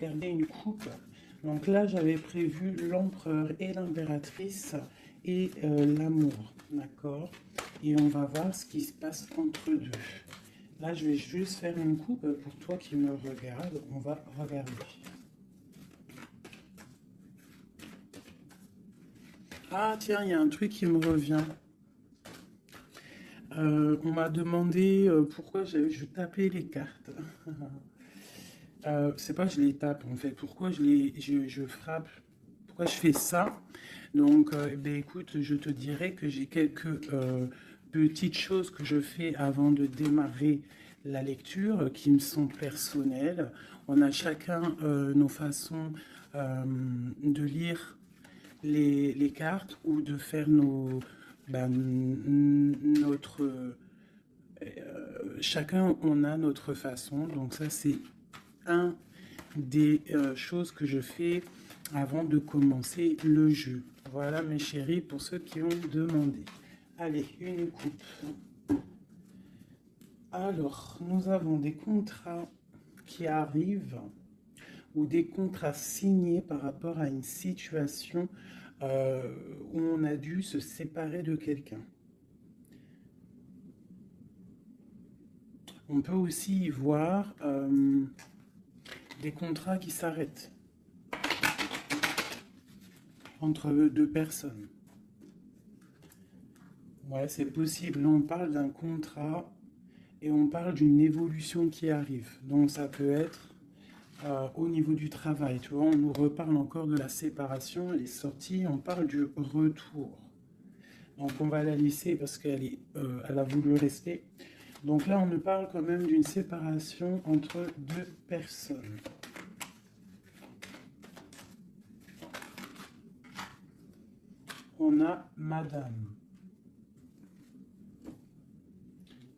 Regarder une coupe. Donc là, j'avais prévu l'empereur et l'impératrice et l'amour, d'accord? Et on va voir ce qui se passe entre deux. Là, je vais juste faire une coupe pour toi qui me regarde. On va regarder. Ah tiens, il y a un truc qui me revient. On m'a demandé pourquoi je tapais les cartes. C'est pas que je les tape en fait. Pourquoi je frappe? Pourquoi je fais ça? Donc, ben, écoute, je te dirais que j'ai quelques petites choses que je fais avant de démarrer la lecture qui me sont personnelles. On a chacun nos façons de lire les cartes ou de faire notre chacun on a notre façon. Donc ça c'est un des choses que je fais avant de commencer le jeu. Voilà mes chéris pour ceux qui ont demandé. Allez, une coupe. Alors, nous avons des contrats qui arrivent ou des contrats signés par rapport à une situation où on a dû se séparer de quelqu'un. On peut aussi y voir des contrats qui s'arrêtent entre deux personnes. Ouais, c'est possible. Là, on parle d'un contrat et on parle d'une évolution qui arrive. Donc, ça peut être au niveau du travail. Tu vois, on nous reparle encore de la séparation, elle est sortie, on parle du retour. Donc, on va la laisser parce elle a voulu rester. Donc là, on nous parle quand même d'une séparation entre deux personnes. On a Madame.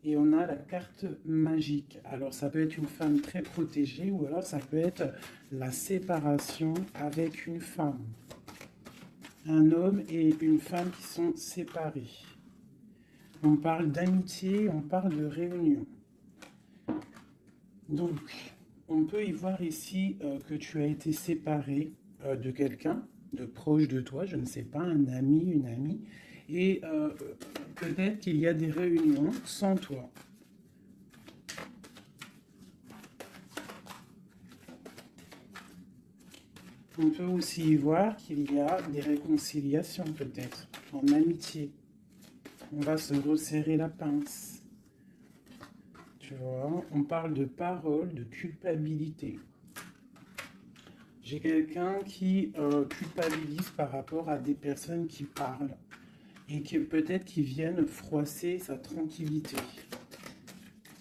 Et on a la carte magique. Alors ça peut être une femme très protégée ou alors ça peut être la séparation avec une femme. Un homme et une femme qui sont séparés. On parle d'amitié, on parle de réunion. Donc, on peut y voir ici que tu as été séparé de quelqu'un, de proche de toi, je ne sais pas, un ami, une amie, et peut-être qu'il y a des réunions sans toi. On peut aussi y voir qu'il y a des réconciliations peut-être, en amitié. On va se resserrer la pince. Tu vois, on parle de parole, de culpabilité. J'ai quelqu'un qui culpabilise par rapport à des personnes qui parlent et qui peut-être qui viennent froisser sa tranquillité.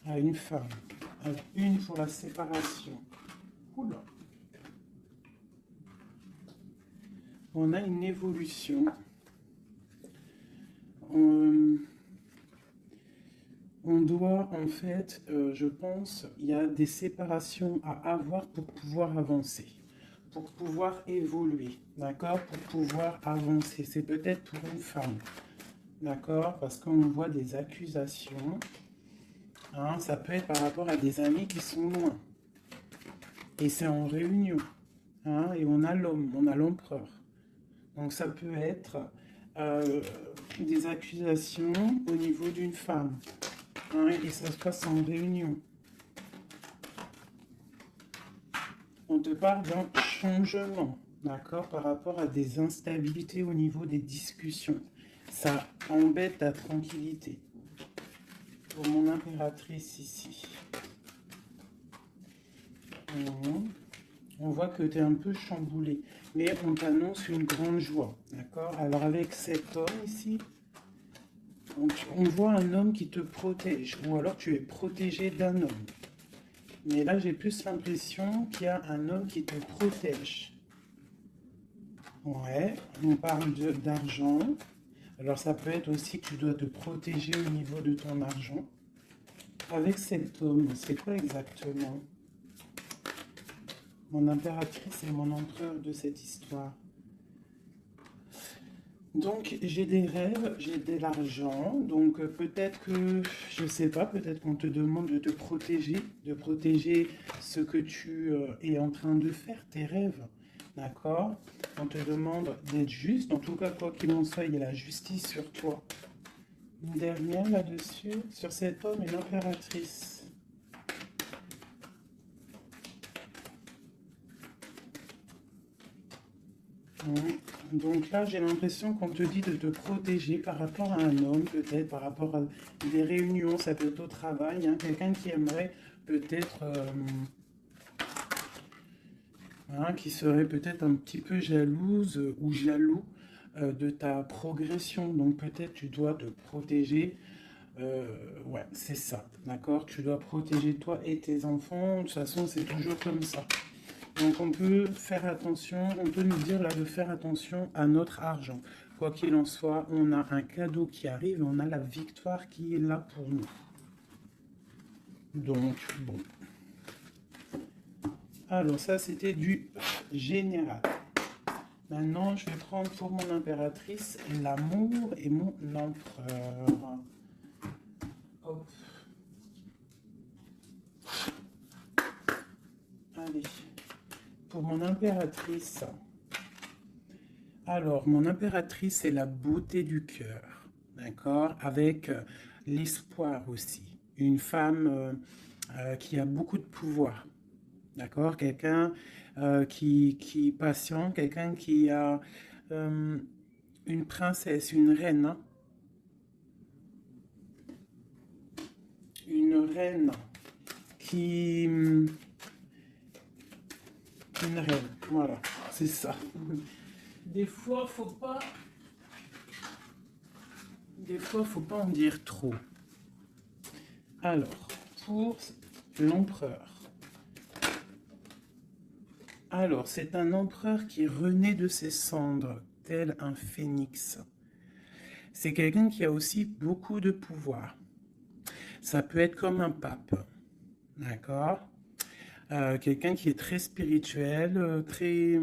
À une femme. Alors, une pour la séparation. Oula. On a une évolution. On doit en fait, je pense, il y a des séparations à avoir pour pouvoir avancer, pour pouvoir évoluer, d'accord, pour pouvoir avancer. C'est peut-être pour une femme, d'accord, parce qu'on voit des accusations. Hein, ça peut être par rapport à des amis qui sont loin. Et c'est en réunion. Hein, et on a l'homme, on a l'empereur. Donc ça peut être des accusations au niveau d'une femme. Hein, et ça se passe en réunion. On te parle d'un changement, d'accord, par rapport à des instabilités au niveau des discussions. Ça embête ta tranquillité. Pour mon impératrice ici. On voit que tu es un peu chamboulé, mais on t'annonce une grande joie, d'accord? Alors avec cet homme ici, on voit un homme qui te protège, ou alors tu es protégé d'un homme. Mais là, j'ai plus l'impression qu'il y a un homme qui te protège. Ouais, on parle d'argent. Alors ça peut être aussi que tu dois te protéger au niveau de ton argent. Avec cet homme, c'est quoi exactement? Mon impératrice et mon empereur de cette histoire. Donc, j'ai des rêves, j'ai de l'argent. Donc, peut-être que, je sais pas, peut-être qu'on te demande de protéger ce que tu es en train de faire, tes rêves. D'accord? On te demande d'être juste. En tout cas, quoi qu'il en soit, il y a la justice sur toi. Une dernière là-dessus, sur cet homme et l'impératrice. Ouais. Donc là, j'ai l'impression qu'on te dit de te protéger par rapport à un homme, peut-être par rapport à des réunions, ça peut être au travail, hein, quelqu'un qui aimerait peut-être, hein, qui serait peut-être un petit peu jalouse ou jaloux de ta progression. Donc peut-être tu dois te protéger. Ouais, c'est ça, d'accord? Tu dois protéger toi et tes enfants. De toute façon, c'est toujours comme ça. Donc on peut faire attention, on peut nous dire là de faire attention à notre argent. Quoi qu'il en soit, on a un cadeau qui arrive et on a la victoire qui est là pour nous. Donc bon. Alors ça c'était du général. Maintenant je vais prendre pour mon impératrice l'amour et mon empereur. Hop. Allez. Pour mon impératrice. Alors, mon impératrice, c'est la beauté du cœur, d'accord? Avec l'espoir aussi. Une femme qui a beaucoup de pouvoir, d'accord? Quelqu'un qui est patient, quelqu'un qui a euh, une princesse, une reine, hein. Une reine qui... Une reine, voilà, c'est ça. Des fois, faut pas... Des fois, faut pas en dire trop. Alors, pour l'empereur. Alors, c'est un empereur qui renaît de ses cendres, tel un phénix. C'est quelqu'un qui a aussi beaucoup de pouvoir. Ça peut être comme un pape, d'accord? Quelqu'un qui est très spirituel, très...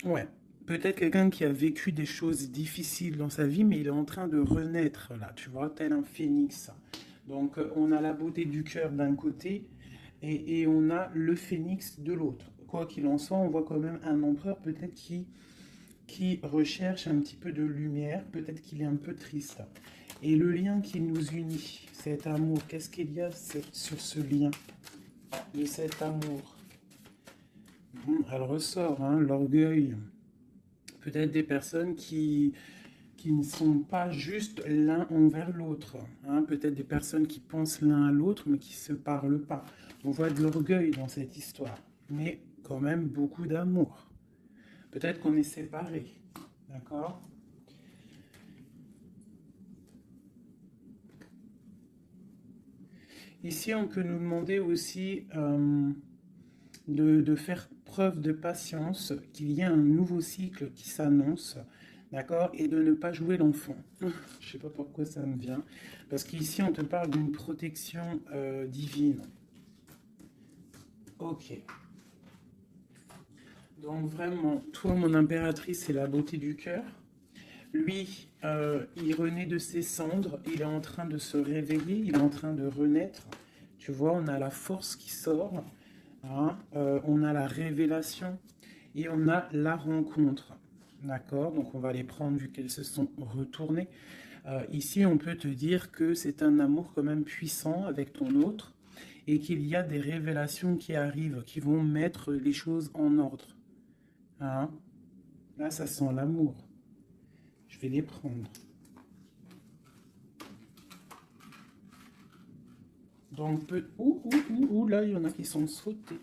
Ouais, peut-être quelqu'un qui a vécu des choses difficiles dans sa vie, mais il est en train de renaître, là, tu vois, tel un phénix. Donc, on a la beauté du cœur d'un côté et on a le phénix de l'autre. Quoi qu'il en soit, on voit quand même un empereur peut-être qui recherche un petit peu de lumière, peut-être qu'il est un peu triste. Et le lien qui nous unit, cet amour, qu'est-ce qu'il y a sur ce lien de cet amour? Elle ressort, hein, l'orgueil. Peut-être des personnes qui ne sont pas juste l'un envers l'autre, hein. Peut-être des personnes qui pensent l'un à l'autre, mais qui ne se parlent pas. On voit de l'orgueil dans cette histoire, mais quand même beaucoup d'amour. Peut-être qu'on est séparés, d'accord? Ici, on peut nous demander aussi de faire preuve de patience, qu'il y a un nouveau cycle qui s'annonce, d'accord? Et de ne pas jouer l'enfant. Je ne sais pas pourquoi ça me vient. Parce qu'ici, on te parle d'une protection divine. Ok. Donc vraiment, toi, mon impératrice, c'est la beauté du cœur. Lui, il renaît de ses cendres, il est en train de se réveiller, il est en train de renaître. Tu vois, on a la force qui sort, hein, on a la révélation et on a la rencontre. D'accord? Donc on va les prendre vu qu'elles se sont retournées. Ici, on peut te dire que c'est un amour quand même puissant avec ton autre et qu'il y a des révélations qui arrivent, qui vont mettre les choses en ordre. Hein? Là, ça sent l'amour. Je vais les prendre. Donc, là, il y en a qui sont sautés.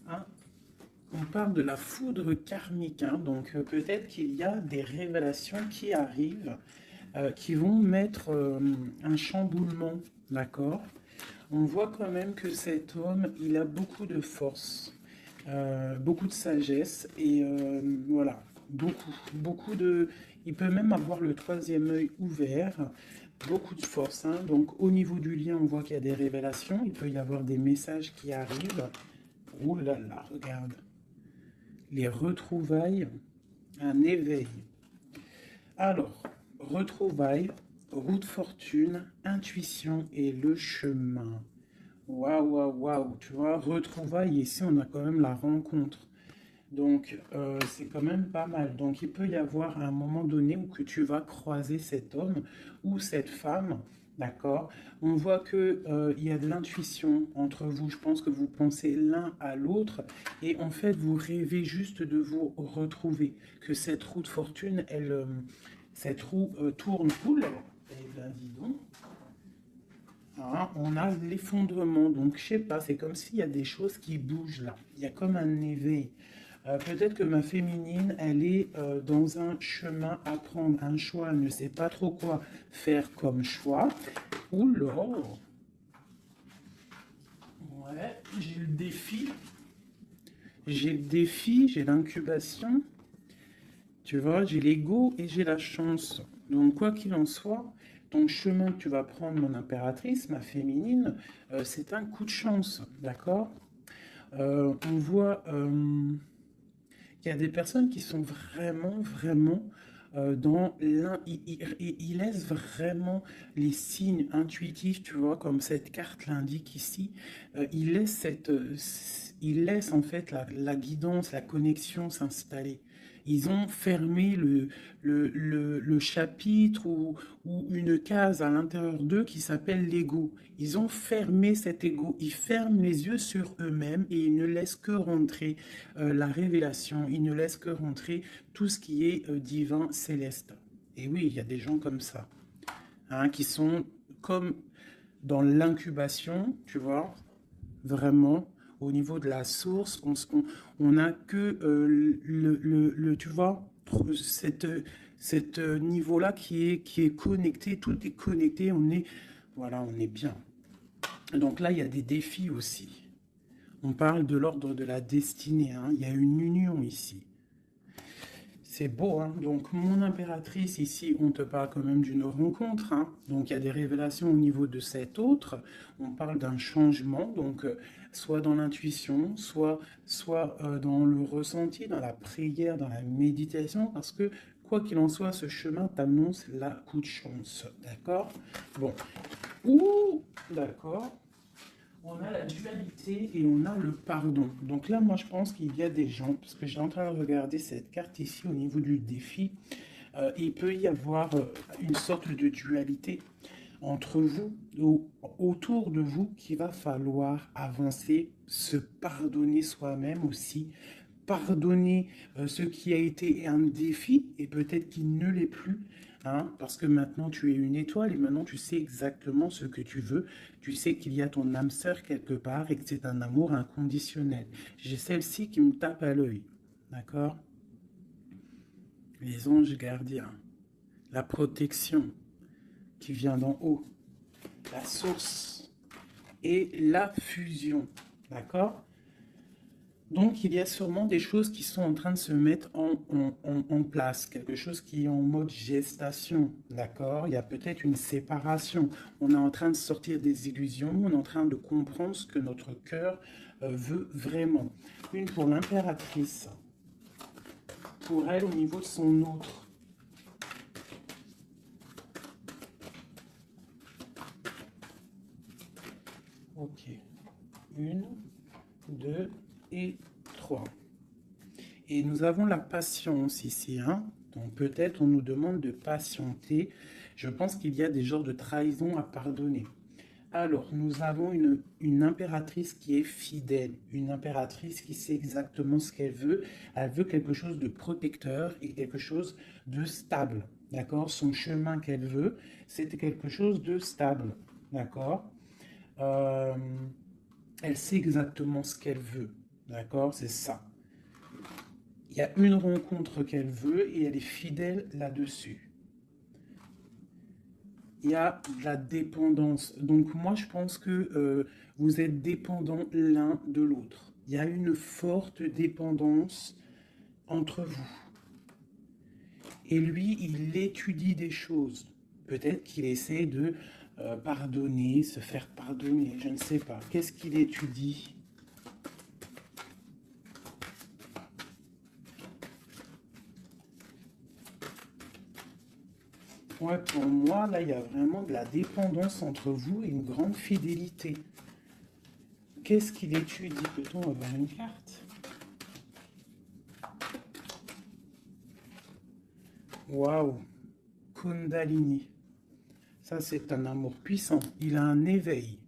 Hein? On parle de la foudre karmique. Hein? Donc, peut-être qu'il y a des révélations qui arrivent, qui vont mettre un chamboulement. D'accord? On voit quand même que cet homme, il a beaucoup de force, beaucoup de sagesse, et voilà, beaucoup de... Il peut même avoir le troisième œil ouvert, beaucoup de force, hein. Donc au niveau du lien, on voit qu'il y a des révélations, il peut y avoir des messages qui arrivent. Ouh là là, regarde. Les retrouvailles, un éveil. Alors, retrouvailles, route fortune, intuition et le chemin. Waouh, waouh, waouh, tu vois, retrouvailles, ici on a quand même la rencontre. Donc, c'est quand même pas mal. Donc, il peut y avoir un moment donné où que tu vas croiser cet homme ou cette femme, d'accord? On voit que, il y a de l'intuition entre vous. Je pense que vous pensez l'un à l'autre et en fait, vous rêvez juste de vous retrouver. Que cette roue de fortune, cette roue tourne. Oula, eh bien, dis donc. Hein, on a l'effondrement. Donc, je sais pas, c'est comme s'il y a des choses qui bougent là. Il y a comme un éveil. Peut-être que ma féminine, elle est dans un chemin à prendre, un choix, elle ne sait pas trop quoi faire comme choix. Oula, ouais, j'ai le défi, j'ai l'incubation, tu vois, j'ai l'ego et j'ai la chance. Donc quoi qu'il en soit, ton chemin que tu vas prendre, mon impératrice, ma féminine, c'est un coup de chance, d'accord? On voit il y a des personnes qui sont vraiment, vraiment dans l'un. Ils laissent vraiment les signes intuitifs, tu vois, comme cette carte l'indique ici. Ils laissent en fait la guidance, la connexion s'installer. Ils ont fermé le chapitre ou une case à l'intérieur d'eux qui s'appelle l'ego. Ils ont fermé cet ego. Ils ferment les yeux sur eux-mêmes et ils ne laissent que rentrer la révélation. Ils ne laissent que rentrer tout ce qui est divin, céleste. Et oui, il y a des gens comme ça, hein, qui sont comme dans l'incubation, tu vois, vraiment, au niveau de la source, on n'a que tu vois, cette niveau-là qui est connecté, tout est connecté, voilà, on est bien. Donc là, il y a des défis aussi. On parle de l'ordre de la destinée, hein. Il y a une union ici. C'est beau, hein. Donc, mon impératrice, ici, on te parle quand même d'une rencontre, hein. Donc, il y a des révélations au niveau de cet autre. On parle d'un changement, donc, soit dans l'intuition, soit dans le ressenti, dans la prière, dans la méditation, parce que, quoi qu'il en soit, ce chemin t'annonce la coup de chance, d'accord? Bon. Ouh, d'accord. On a la dualité et on a le pardon. Donc là, moi, je pense qu'il y a des gens, parce que j'ai en train de regarder cette carte ici au niveau du défi, il peut y avoir une sorte de dualité entre vous, ou autour de vous, qu'il va falloir avancer, se pardonner soi-même aussi, pardonner ce qui a été un défi et peut-être qu'il ne l'est plus, hein, parce que maintenant tu es une étoile et maintenant tu sais exactement ce que tu veux, tu sais qu'il y a ton âme sœur quelque part et que c'est un amour inconditionnel. J'ai celle-ci qui me tape à l'œil, d'accord? Les anges gardiens, la protection qui vient d'en haut, la source et la fusion, d'accord? Donc, il y a sûrement des choses qui sont en train de se mettre en place, quelque chose qui est en mode gestation, d'accord? Il y a peut-être une séparation. On est en train de sortir des illusions, on est en train de comprendre ce que notre cœur veut vraiment. Une pour l'impératrice, pour elle au niveau de son autre. Ok. Une, deux et trois. Et nous avons la patience ici, hein. Donc peut-être on nous demande de patienter. Je pense qu'il y a des genres de trahison à pardonner. Alors, nous avons une impératrice qui est fidèle, une impératrice qui sait exactement ce qu'elle veut. Elle veut quelque chose de protecteur et quelque chose de stable, d'accord? Son chemin qu'elle veut, c'est quelque chose de stable, d'accord? Euh, Elle sait exactement ce qu'elle veut, d'accord? C'est ça. Il y a une rencontre qu'elle veut et elle est fidèle là-dessus. Il y a de la dépendance. Donc moi, je pense que vous êtes dépendants l'un de l'autre. Il y a une forte dépendance entre vous. Et lui, il étudie des choses. Peut-être qu'il essaie de pardonner, se faire pardonner, je ne sais pas. Qu'est-ce qu'il étudie? Ouais, pour moi, là, il y a vraiment de la dépendance entre vous et une grande fidélité. Qu'est-ce qu'il étudie? Peut-on avoir une carte? Waouh! Kundalini. Ça, c'est un amour puissant. Il a un éveil.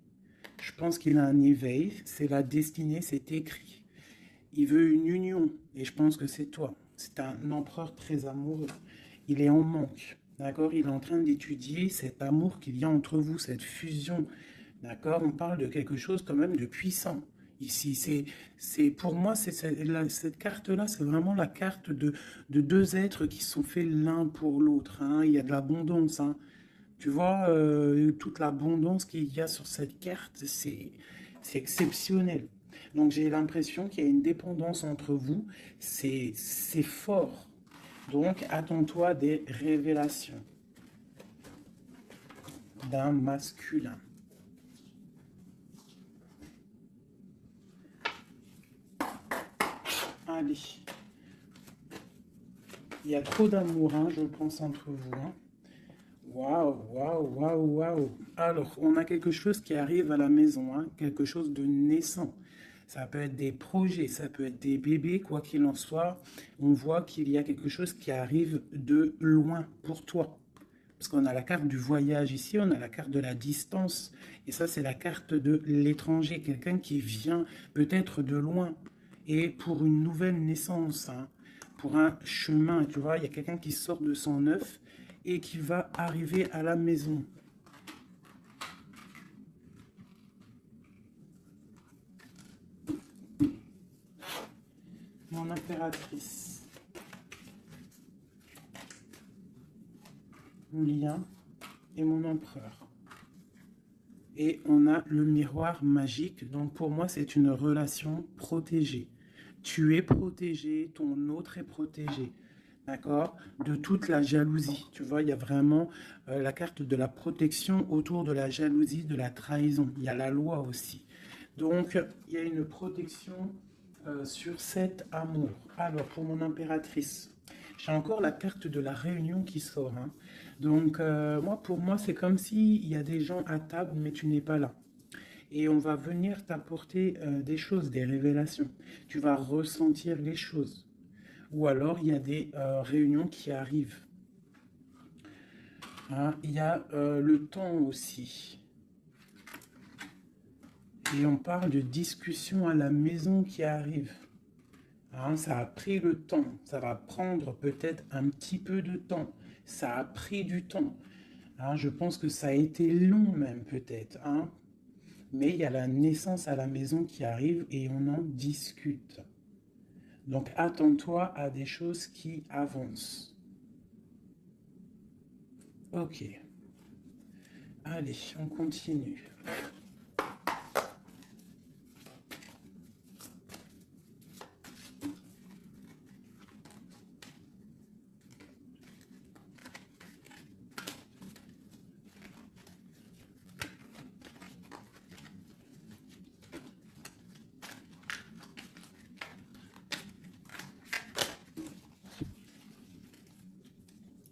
Je pense qu'il a un éveil. C'est la destinée, c'est écrit. Il veut une union. Et je pense que c'est toi. C'est un empereur très amoureux. Il est en manque. D'accord? Il est en train d'étudier cet amour qu'il y a entre vous, cette fusion. D'accord? On parle de quelque chose quand même de puissant. Ici, pour moi, cette carte-là, c'est vraiment la carte de deux êtres qui sont faits l'un pour l'autre. Hein. Il y a de l'abondance. Hein. Tu vois, toute l'abondance qu'il y a sur cette carte, c'est exceptionnel. Donc j'ai l'impression qu'il y a une dépendance entre vous. C'est fort. Donc attends-toi des révélations d'un masculin. Allez. Il y a trop d'amour, hein, je pense, entre vous. Hein. Waouh, waouh, waouh, waouh. Alors, on a quelque chose qui arrive à la maison, hein, quelque chose de naissant. Ça peut être des projets, ça peut être des bébés, quoi qu'il en soit. On voit qu'il y a quelque chose qui arrive de loin pour toi. Parce qu'on a la carte du voyage ici, on a la carte de la distance. Et ça, c'est la carte de l'étranger, quelqu'un qui vient peut-être de loin. Et pour une nouvelle naissance, hein, pour un chemin, tu vois, il y a quelqu'un qui sort de son œuf et qui va arriver à la maison. Mon impératrice. Mon lien et mon empereur. Et on a le miroir magique. Donc pour moi, c'est une relation protégée. Tu es protégé, ton autre est protégé. D'accord? De toute la jalousie. Tu vois, il y a vraiment la carte de la protection autour de la jalousie, de la trahison. Il y a la loi aussi. Donc, il y a une protection sur cet amour. Alors, pour mon impératrice, j'ai encore la carte de la réunion qui sort. Hein. Donc, pour moi, c'est comme s'il y a des gens à table, mais tu n'es pas là. Et on va venir t'apporter des choses, des révélations. Tu vas ressentir les choses. Ou alors, il y a des réunions qui arrivent. Hein, il y a le temps aussi. Et on parle de discussion à la maison qui arrive. Hein, ça a pris le temps. Ça va prendre peut-être un petit peu de temps. Ça a pris du temps. Hein, je pense que ça a été long même peut-être. Hein. Mais il y a la naissance à la maison qui arrive et on en discute. Donc attends-toi à des choses qui avancent. Ok. Allez, on continue.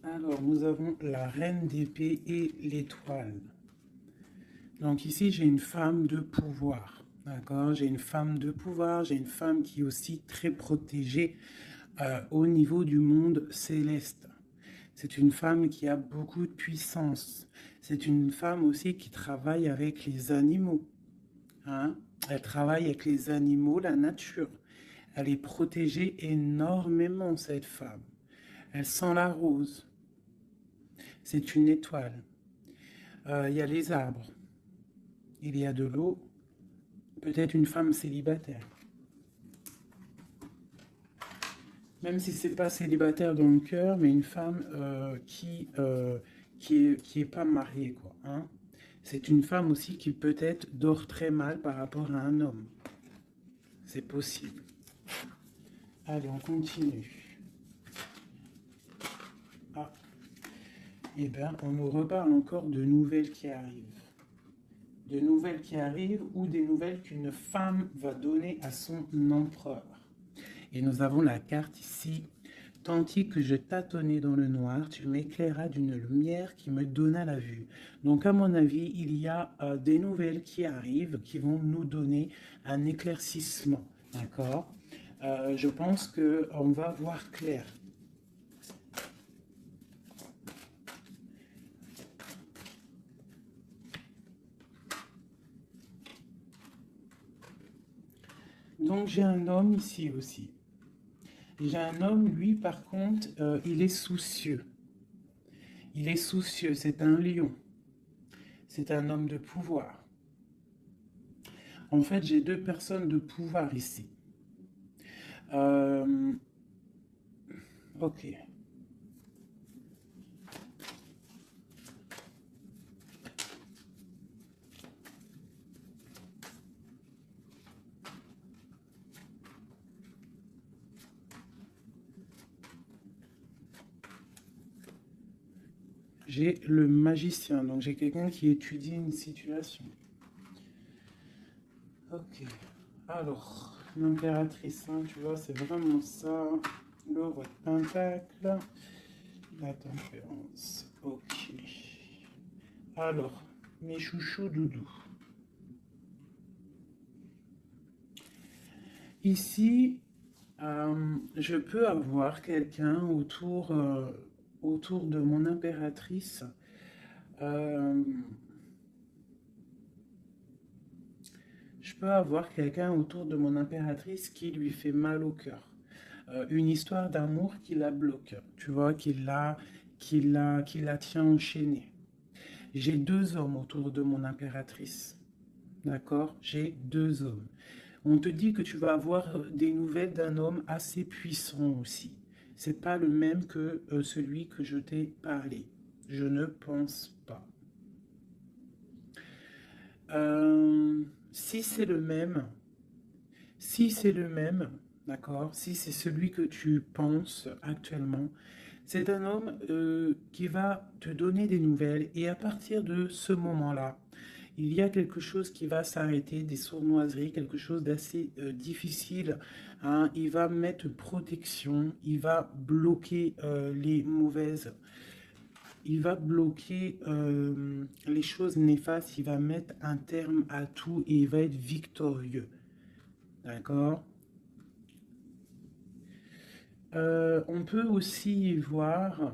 Alors, nous avons la reine d'épée et l'étoile. Donc ici, j'ai une femme de pouvoir. D'accord? J'ai une femme de pouvoir, j'ai une femme qui est aussi très protégée au niveau du monde céleste. C'est une femme qui a beaucoup de puissance. C'est une femme aussi qui travaille avec les animaux. Hein? Elle travaille avec les animaux, la nature. Elle est protégée énormément, cette femme. Elle sent la rose. C'est une étoile. Il y a les arbres. Il y a de l'eau. Peut-être une femme célibataire. Même si c'est pas célibataire dans le cœur, mais une femme qui est pas mariée, quoi. Hein. C'est une femme aussi qui peut-être dort très mal par rapport à un homme. C'est possible. Allez, on continue. Ah. Eh bien, on nous reparle encore de nouvelles qui arrivent. De nouvelles qui arrivent ou des nouvelles qu'une femme va donner à son empereur. Et nous avons la carte ici Tandis que je tâtonnais dans le noir, tu m'éclairas d'une lumière qui me donna la vue. Donc, à mon avis, il y a des nouvelles qui arrivent, qui vont nous donner un éclaircissement. D'accord? Je pense qu'on va voir clair. Donc, j'ai un homme ici aussi. J'ai un homme, lui, par contre, il est soucieux. Il est soucieux, c'est un lion. C'est un homme de pouvoir. En fait, j'ai deux personnes de pouvoir ici. Ok. J'ai le magicien, donc j'ai quelqu'un qui étudie une situation. Ok. Alors, l'impératrice, hein, tu vois, c'est vraiment ça. Le roi de pentacle. La tempérance. Ok. Alors, mes chouchous doudous. Ici, je peux avoir quelqu'un autour de mon impératrice. Je peux avoir quelqu'un autour de mon impératrice qui lui fait mal au cœur. Une histoire d'amour qui la bloque, tu vois, qui la tient enchaînée. J'ai deux hommes autour de mon impératrice. D'accord? J'ai deux hommes. On te dit que tu vas avoir des nouvelles d'un homme assez puissant aussi. C'est pas le même que celui que je t'ai parlé. Je ne pense pas. Si c'est le même, si c'est le même, d'accord, si c'est celui que tu penses actuellement, c'est un homme qui va te donner des nouvelles et à partir de ce moment-là, il y a quelque chose qui va s'arrêter, des sournoiseries, quelque chose d'assez difficile, hein. Il va mettre protection, il va bloquer les mauvaises, il va bloquer les choses néfastes, il va mettre un terme à tout et il va être victorieux. D'accord? On peut aussi voir,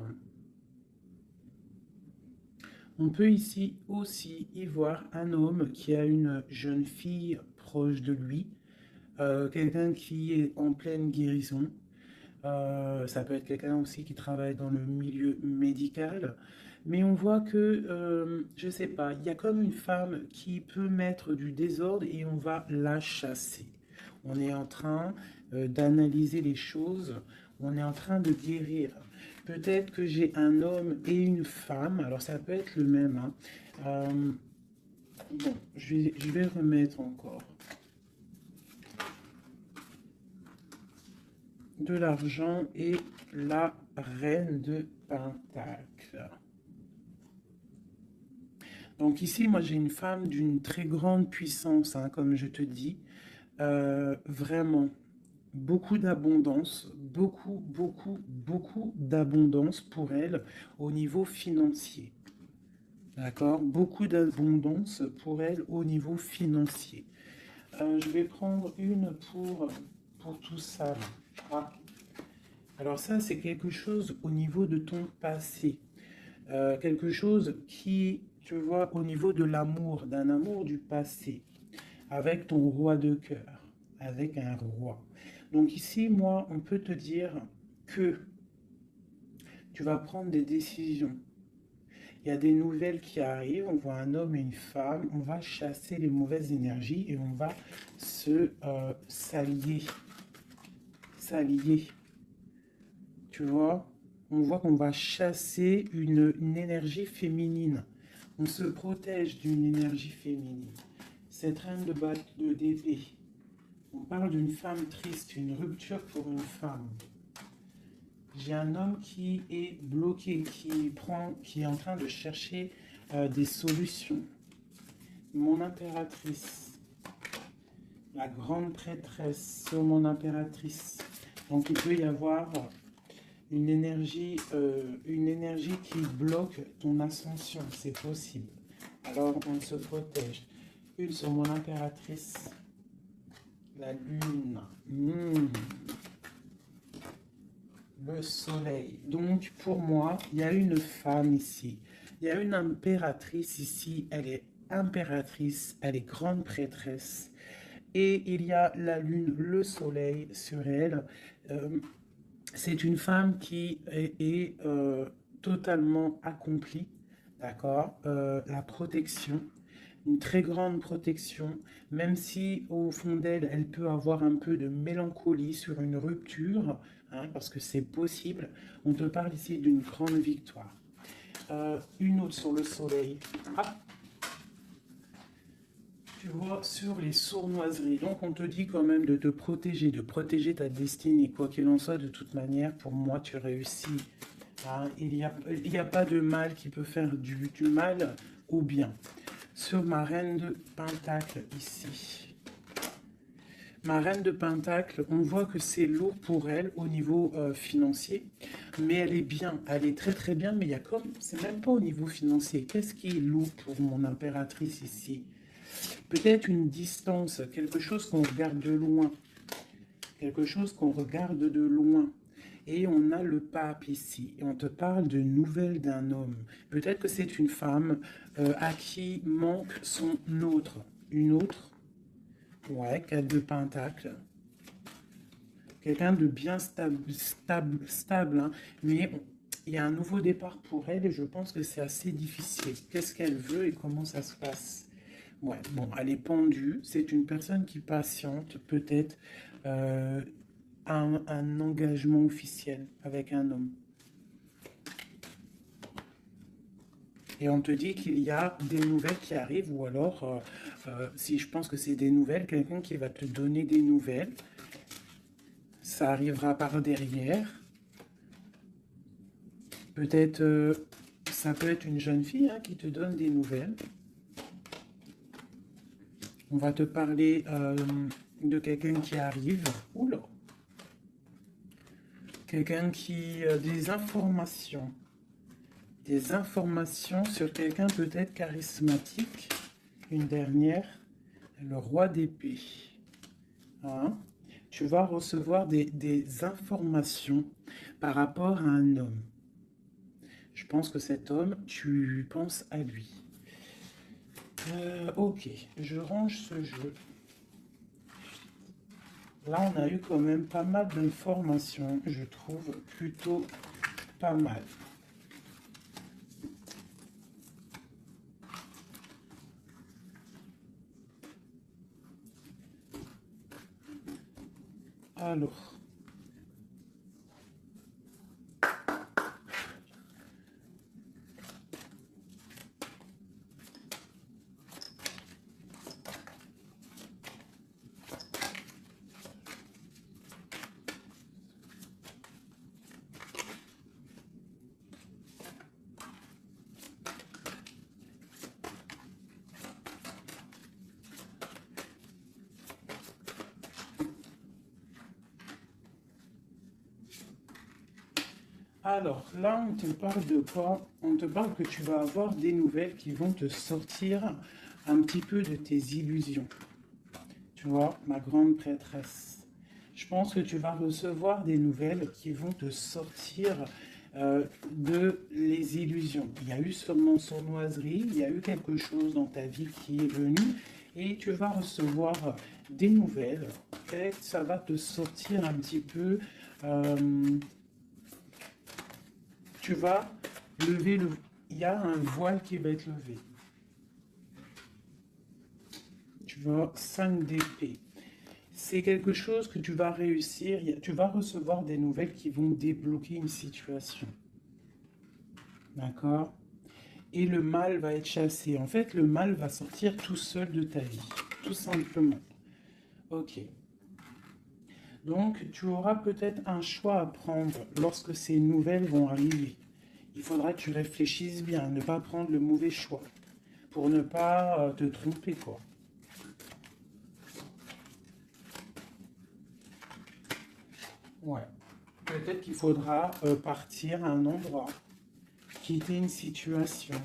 on peut ici aussi y voir un homme qui a une jeune fille proche de lui, quelqu'un qui est en pleine guérison. Ça peut être quelqu'un aussi qui travaille dans le milieu médical. Mais on voit que, je sais pas, il y a comme une femme qui peut mettre du désordre et on va la chasser. On est en train d'analyser les choses, on est en train de guérir. Peut-être que j'ai un homme et une femme, alors ça peut être le même, hein. Bon, je vais remettre encore de l'argent et la reine de Pentacle. Donc ici, moi j'ai une femme d'une très grande puissance, hein, comme je te dis. Vraiment, beaucoup d'abondance, beaucoup d'abondance pour elle au niveau financier. D'accord? Beaucoup d'abondance pour elle au niveau financier. Je vais prendre une pour tout ça. Ah. Alors ça, c'est quelque chose au niveau de ton passé. Quelque chose qui, tu vois, au niveau de l'amour, d'un amour du passé, avec ton roi de cœur, avec un roi. Donc ici, moi, on peut te dire que tu vas prendre des décisions. Il y a des nouvelles qui arrivent, on voit un homme et une femme, on va chasser les mauvaises énergies et on va s'allier. S'allier. Tu vois, on voit qu'on va chasser une énergie féminine. On se protège d'une énergie féminine. Cette reine d'épée. On parle d'une femme triste, une rupture pour une femme. J'ai un homme qui est bloqué, qui est en train de chercher des solutions. Mon impératrice, la grande prêtresse sur mon impératrice. Donc il peut y avoir une énergie qui bloque ton ascension, c'est possible. Alors, on se protège. Une sur mon impératrice. La lune. Le soleil. Donc, pour moi, il y a une femme ici. Il y a une impératrice ici. Elle est impératrice. Elle est grande prêtresse. Et il y a la lune, le soleil sur elle. C'est une femme qui est totalement accomplie. D'accord, la protection, une très grande protection, même si au fond d'elle, elle peut avoir un peu de mélancolie sur une rupture, hein, parce que c'est possible. On te parle ici d'une grande victoire. Une autre sur le soleil. Ah, tu vois, sur les sournoiseries. Donc on te dit quand même de te protéger, de protéger ta destinée. Quoi qu'il en soit, de toute manière, pour moi, tu réussis. Hein, il n'y a pas de mal qui peut faire du mal au bien. Sur ma reine de Pentacle ici. Ma reine de Pentacle, on voit que c'est lourd pour elle au niveau financier. Mais elle est bien, elle est très très bien. Mais il y a comme, c'est même pas au niveau financier. Qu'est-ce qui est lourd pour mon impératrice ici? Peut-être une distance, quelque chose qu'on regarde de loin. Quelque chose qu'on regarde de loin. Et on a le pape ici. Et on te parle de nouvelles d'un homme. Peut-être que c'est une femme à qui manque son autre. Une autre. Ouais, 4 de pentacle. Quelqu'un de bien stable, hein. Mais il y a un nouveau départ pour elle et je pense que c'est assez difficile. Qu'est-ce qu'elle veut et comment ça se passe? Ouais, bon, elle est pendue. C'est une personne qui patiente, peut-être un engagement officiel avec un homme. Et on te dit qu'il y a des nouvelles qui arrivent, ou alors, si je pense que c'est des nouvelles, quelqu'un qui va te donner des nouvelles. Ça arrivera par derrière. Peut-être, ça peut être une jeune fille hein, qui te donne des nouvelles. On va te parler de quelqu'un qui arrive. Oula! Quelqu'un qui a des informations. Des informations sur quelqu'un peut-être charismatique. Une dernière, le roi d'épée. Hein? Tu vas recevoir des informations par rapport à un homme. Je pense que cet homme, tu penses à lui. Ok, je range ce jeu. Là, on a eu quand même pas mal d'informations, je trouve plutôt pas mal. Alors, là, on te parle de quoi? On te parle que tu vas avoir des nouvelles qui vont te sortir un petit peu de tes illusions. Tu vois, ma grande prêtresse. Je pense que tu vas recevoir des nouvelles qui vont te sortir de les illusions. Il y a eu sûrement sournoiserie, il y a eu quelque chose dans ta vie qui est venu et tu vas recevoir des nouvelles et ça va te sortir un petit peu. Tu vas lever le... Il y a un voile qui va être levé. Tu vois, 5 d'épée. C'est quelque chose que tu vas réussir. Tu vas recevoir des nouvelles qui vont débloquer une situation. D'accord? Et le mal va être chassé. En fait, le mal va sortir tout seul de ta vie. Tout simplement. Ok. Donc, tu auras peut-être un choix à prendre lorsque ces nouvelles vont arriver. Il faudra que tu réfléchisses bien, ne pas prendre le mauvais choix. Pour ne pas te tromper, quoi. Ouais. Peut-être qu'il faudra partir à un endroit, quitter une situation,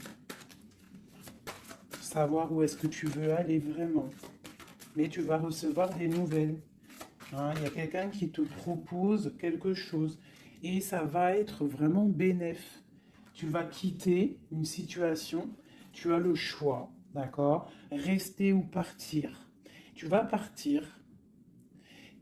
savoir où est-ce que tu veux aller vraiment. Mais tu vas recevoir des nouvelles. Hein. Il y a quelqu'un qui te propose quelque chose et ça va être vraiment bénéf. Tu vas quitter une situation, tu as le choix, d'accord? Rester ou partir. Tu vas partir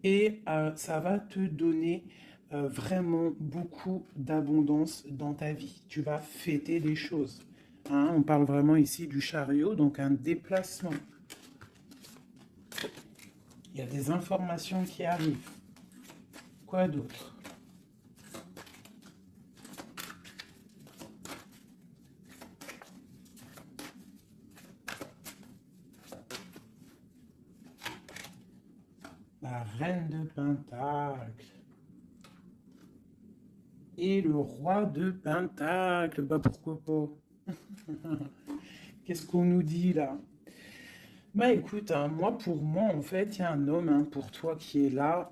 et ça va te donner vraiment beaucoup d'abondance dans ta vie. Tu vas fêter des choses. Hein, on parle vraiment ici du chariot, donc un déplacement. Il y a des informations qui arrivent. Quoi d'autre? La reine de Pentacle. Et le roi de Pentacle. Bah pourquoi pas? Qu'est-ce qu'on nous dit là? Bah écoute, hein, pour moi, en fait, il y a un homme hein, pour toi qui est là.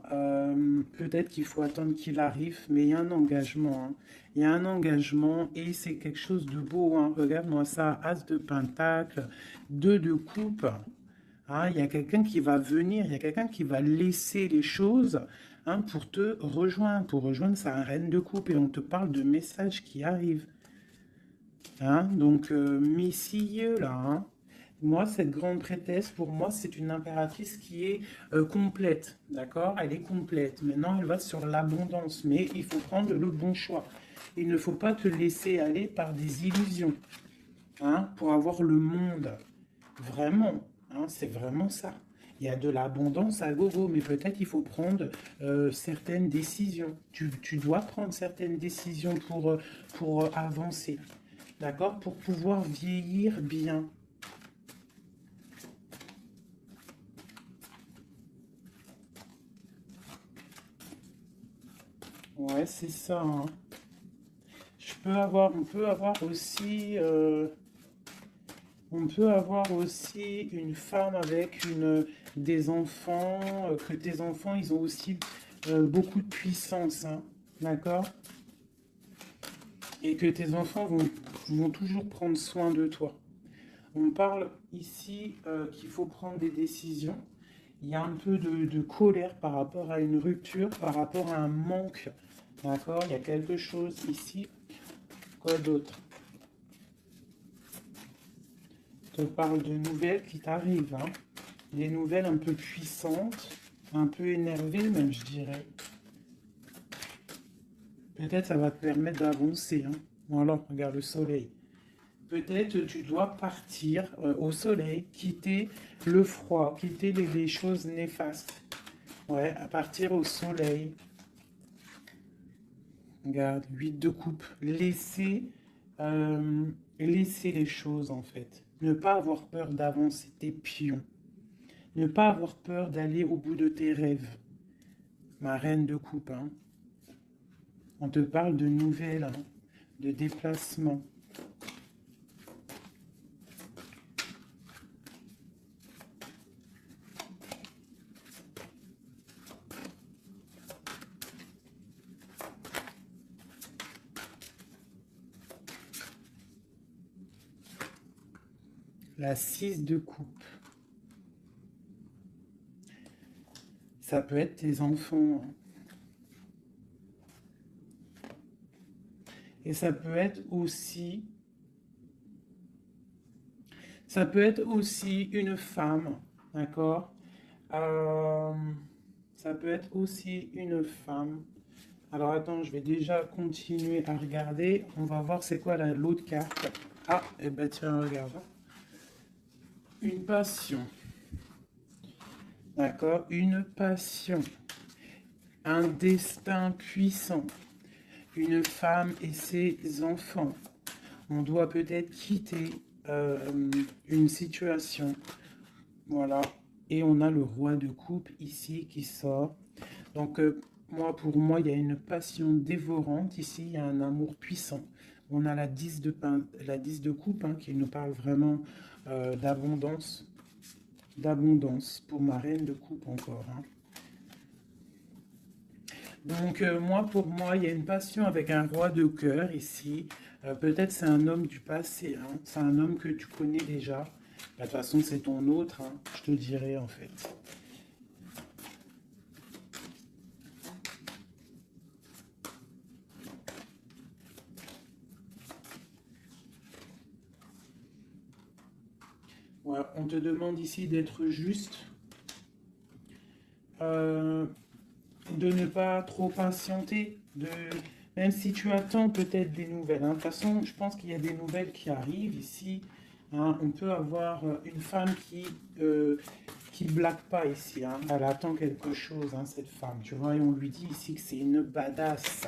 Peut-être qu'il faut attendre qu'il arrive, mais il y a un engagement. Hein. Il y a un engagement et c'est quelque chose de beau. Hein. Regarde-moi ça, As de Pentacle, 2 de coupe. Hein, il y a quelqu'un qui va venir, il y a quelqu'un qui va laisser les choses hein, pour te rejoindre. Pour rejoindre sa reine de coupe et on te parle de messages qui arrivent. Hein, donc, messieurs là, hein, moi, cette grande prêtresse, pour moi, c'est une impératrice qui est complète, d'accord? Elle est complète. Maintenant, elle va sur l'abondance, mais il faut prendre le bon choix. Il ne faut pas te laisser aller par des illusions, hein, pour avoir le monde. Vraiment, hein, c'est vraiment ça. Il y a de l'abondance à gogo, mais peut-être il faut prendre certaines décisions. Tu dois prendre certaines décisions pour avancer, d'accord? Pour pouvoir vieillir bien. Ouais, c'est ça. Hein. On peut avoir aussi, on peut avoir aussi une femme avec des enfants, que tes enfants, ils ont aussi beaucoup de puissance, hein, d'accord? Et que tes enfants vont toujours prendre soin de toi. On parle ici qu'il faut prendre des décisions. Il y a un peu de colère par rapport à une rupture, par rapport à un manque, d'accord? Il y a quelque chose ici. Quoi d'autre? Je te parle de nouvelles qui t'arrivent, hein. Des nouvelles un peu puissantes, un peu énervées même, je dirais. Peut-être ça va te permettre d'avancer, hein. Voilà, regarde le soleil. Peut-être tu dois partir au soleil, quitter le froid, quitter les choses néfastes. Ouais, à partir au soleil. Regarde, 8 de coupe. Laisser les choses en fait. Ne pas avoir peur d'avancer tes pions. Ne pas avoir peur d'aller au bout de tes rêves. Ma reine de coupe, hein. On te parle de nouvelles, hein, de déplacements. La 6 de coupe. Ça peut être tes enfants. Hein. Et ça peut être aussi une femme, d'accord? Euh, Ça peut être aussi une femme. Alors attends, je vais déjà continuer à regarder. On va voir c'est quoi l'autre carte. Ah, et eh ben tiens, regarde. Une passion. D'accord? Une passion. Un destin puissant. Une femme et ses enfants. On doit peut-être quitter une situation. Voilà. Et on a le roi de coupe ici qui sort. Donc, pour moi, il y a une passion dévorante. Ici, il y a un amour puissant. On a la 10 de coupe hein, qui nous parle vraiment d'abondance. D'abondance pour ma reine de coupe encore. Hein. Donc, moi, pour moi, il y a une passion avec un roi de cœur ici. Peut-être c'est un homme du passé, hein. C'est un homme que tu connais déjà. Bah, de toute façon, c'est ton autre, hein, je te dirais en fait. Ouais, on te demande ici d'être juste, euh, de ne pas trop patienter, même si tu attends peut-être des nouvelles, hein. De toute façon, je pense qu'il y a des nouvelles qui arrivent ici, hein. On peut avoir une femme qui blague pas ici, hein. Elle attend quelque chose, hein, cette femme. Tu vois, et on lui dit ici que c'est une badass,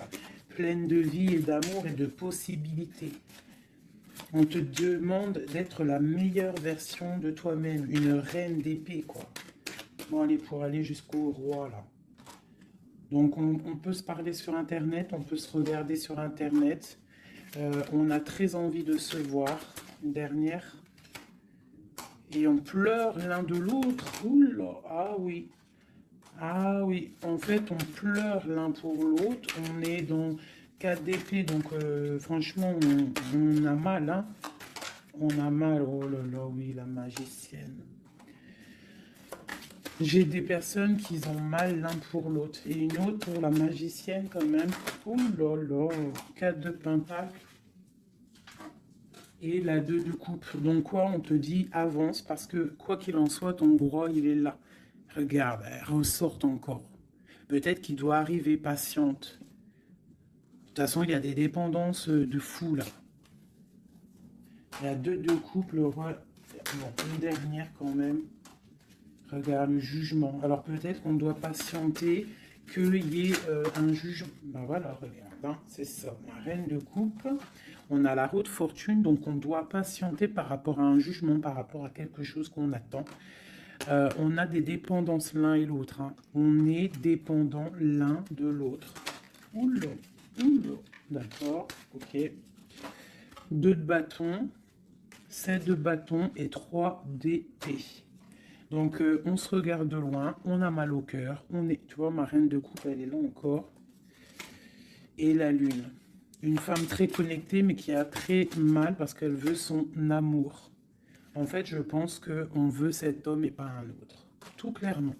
pleine de vie et d'amour et de possibilités. On te demande d'être la meilleure version de toi-même, une reine d'épée, quoi. Bon, allez, pour aller jusqu'au roi, là. Donc, on peut se parler sur Internet, on peut se regarder sur Internet. On a très envie de se voir. Une dernière. Et on pleure l'un de l'autre. Oula, ah oui. Ah oui, en fait, on pleure l'un pour l'autre. On est dans 4 d'épée, donc franchement, on a mal, hein. On a mal, oh là là, oui, la magicienne. J'ai des personnes qui ont mal l'un pour l'autre. Et une autre pour la magicienne quand même. Oh là là, 4 de pentacle. Et la 2 de coupe. Donc quoi, on te dit avance parce que quoi qu'il en soit, ton roi, il est là. Regarde, elle ressort encore. Peut-être qu'il doit arriver patiente. De toute façon, il y a des dépendances de fou là. Il y a 2 de coupe, le roi. Bon, une dernière quand même. Regarde le jugement. Alors peut-être qu'on doit patienter qu'il y ait un jugement. Ben voilà, regarde, hein, c'est ça. La reine de coupe. On a la haute fortune, donc on doit patienter par rapport à un jugement, par rapport à quelque chose qu'on attend. On a des dépendances l'un et l'autre, hein. On est dépendant l'un de l'autre. Oula, oula. D'accord, ok. 2 de bâton, 7 de bâton et 3 d'épée. Donc on se regarde de loin, on a mal au cœur, on est, tu vois, ma reine de coupe, elle est là encore. Et la lune. Une femme très connectée, mais qui a très mal parce qu'elle veut son amour. En fait, je pense qu'on veut cet homme et pas un autre. Tout clairement.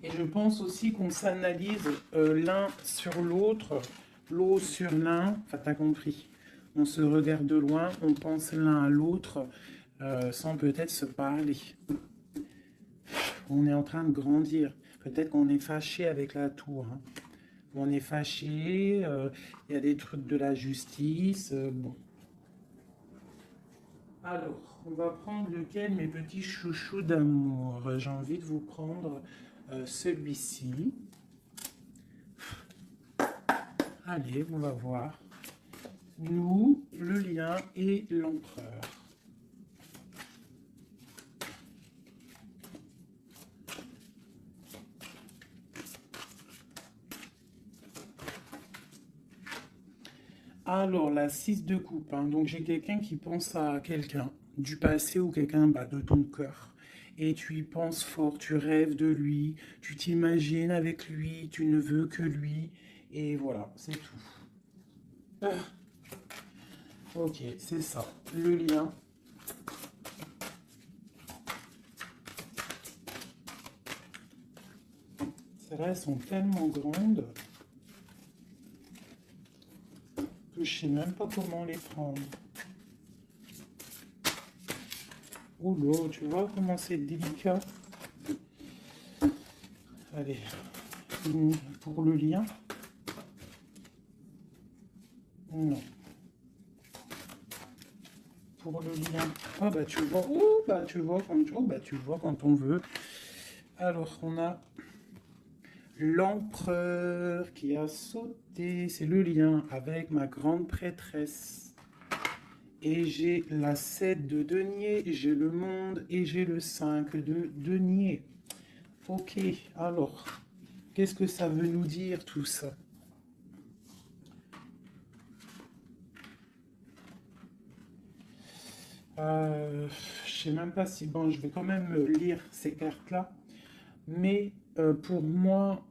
Et je pense aussi qu'on s'analyse l'un sur l'autre, l'autre sur l'un. Enfin, t'as compris. On se regarde de loin, on pense l'un à l'autre sans peut-être se parler. On est en train de grandir. Peut-être qu'on est fâché avec la tour, hein. On est fâché, il y a des trucs de la justice. Bon. Alors, on va prendre lequel, mes petits chouchous d'amour? J'ai envie de vous prendre celui-ci. Allez, on va voir. Nous, le lien et l'empereur. Alors, la 6 de coupe, hein. Donc, j'ai quelqu'un qui pense à quelqu'un du passé ou quelqu'un de ton cœur. Et tu y penses fort, tu rêves de lui, tu t'imagines avec lui, tu ne veux que lui. Et voilà, c'est tout. Ah, ok, c'est ça. Le lien. C'est vrai, elles sont tellement grandes que je sais même pas comment les prendre. Oh là, tu vois comment c'est délicat. Allez, pour le lien. Non. Pour le lien. Ah bah tu vois, oh bah tu vois quand, oh, bah, tu vois quand on veut. Alors on a l'empereur qui a sauté. C'est le lien avec ma grande prêtresse. Et j'ai la 7 de denier, j'ai le monde et j'ai le 5 de denier. Ok, alors, qu'est-ce que ça veut nous dire tout ça? Je sais même pas si... Bon, je vais quand même lire ces cartes-là. Mais pour moi,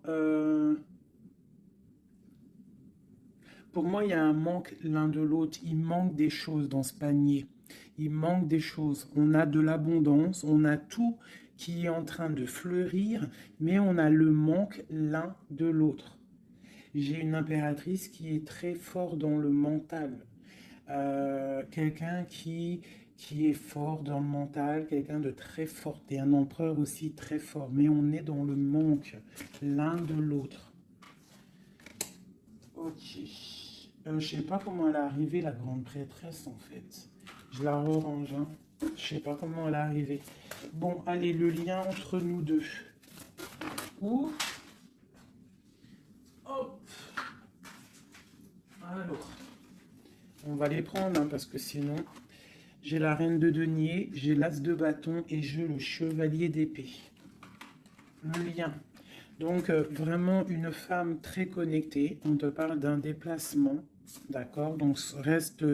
Pour moi, il y a un manque l'un de l'autre. Il manque des choses dans ce panier. Il manque des choses. On a de l'abondance, on a tout qui est en train de fleurir, mais on a le manque l'un de l'autre. J'ai une impératrice qui est très fort dans le mental. Quelqu'un qui est fort dans le mental, quelqu'un de très fort, et un empereur aussi très fort. Mais on est dans le manque l'un de l'autre. Ok. Je sais pas comment elle est arrivée, la grande prêtresse, en fait. Je la rerange, hein. Je sais pas comment elle est arrivée. Bon, allez, le lien entre nous deux. Ouh. Hop. Alors, on va les prendre, hein, parce que sinon, j'ai la reine de denier, j'ai l'as de bâton et j'ai le chevalier d'épée. Le lien. Donc, vraiment une femme très connectée. On te parle d'un déplacement, d'accord? Donc, reste,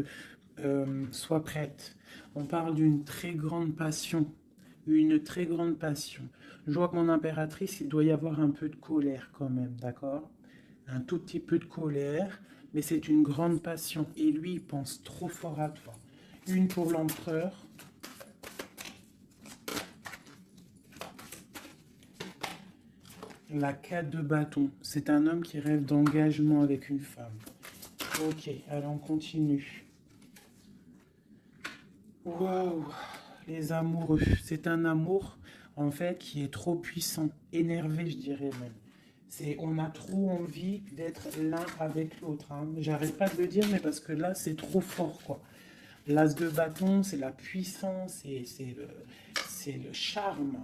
sois prête. On parle d'une très grande passion. Une très grande passion. Je vois que mon impératrice, il doit y avoir un peu de colère quand même, d'accord? Un tout petit peu de colère, mais c'est une grande passion. Et lui, il pense trop fort à toi. Une pour l'empereur. La 4 de bâton. C'est un homme qui rêve d'engagement avec une femme. Ok, allez, on continue. Waouh, les amoureux. C'est un amour, en fait, qui est trop puissant. Énervé, je dirais même. On a trop envie d'être l'un avec l'autre, hein. J'arrête pas de le dire, mais parce que là, c'est trop fort, quoi. L'as de bâton, c'est la puissance, c'est le charme.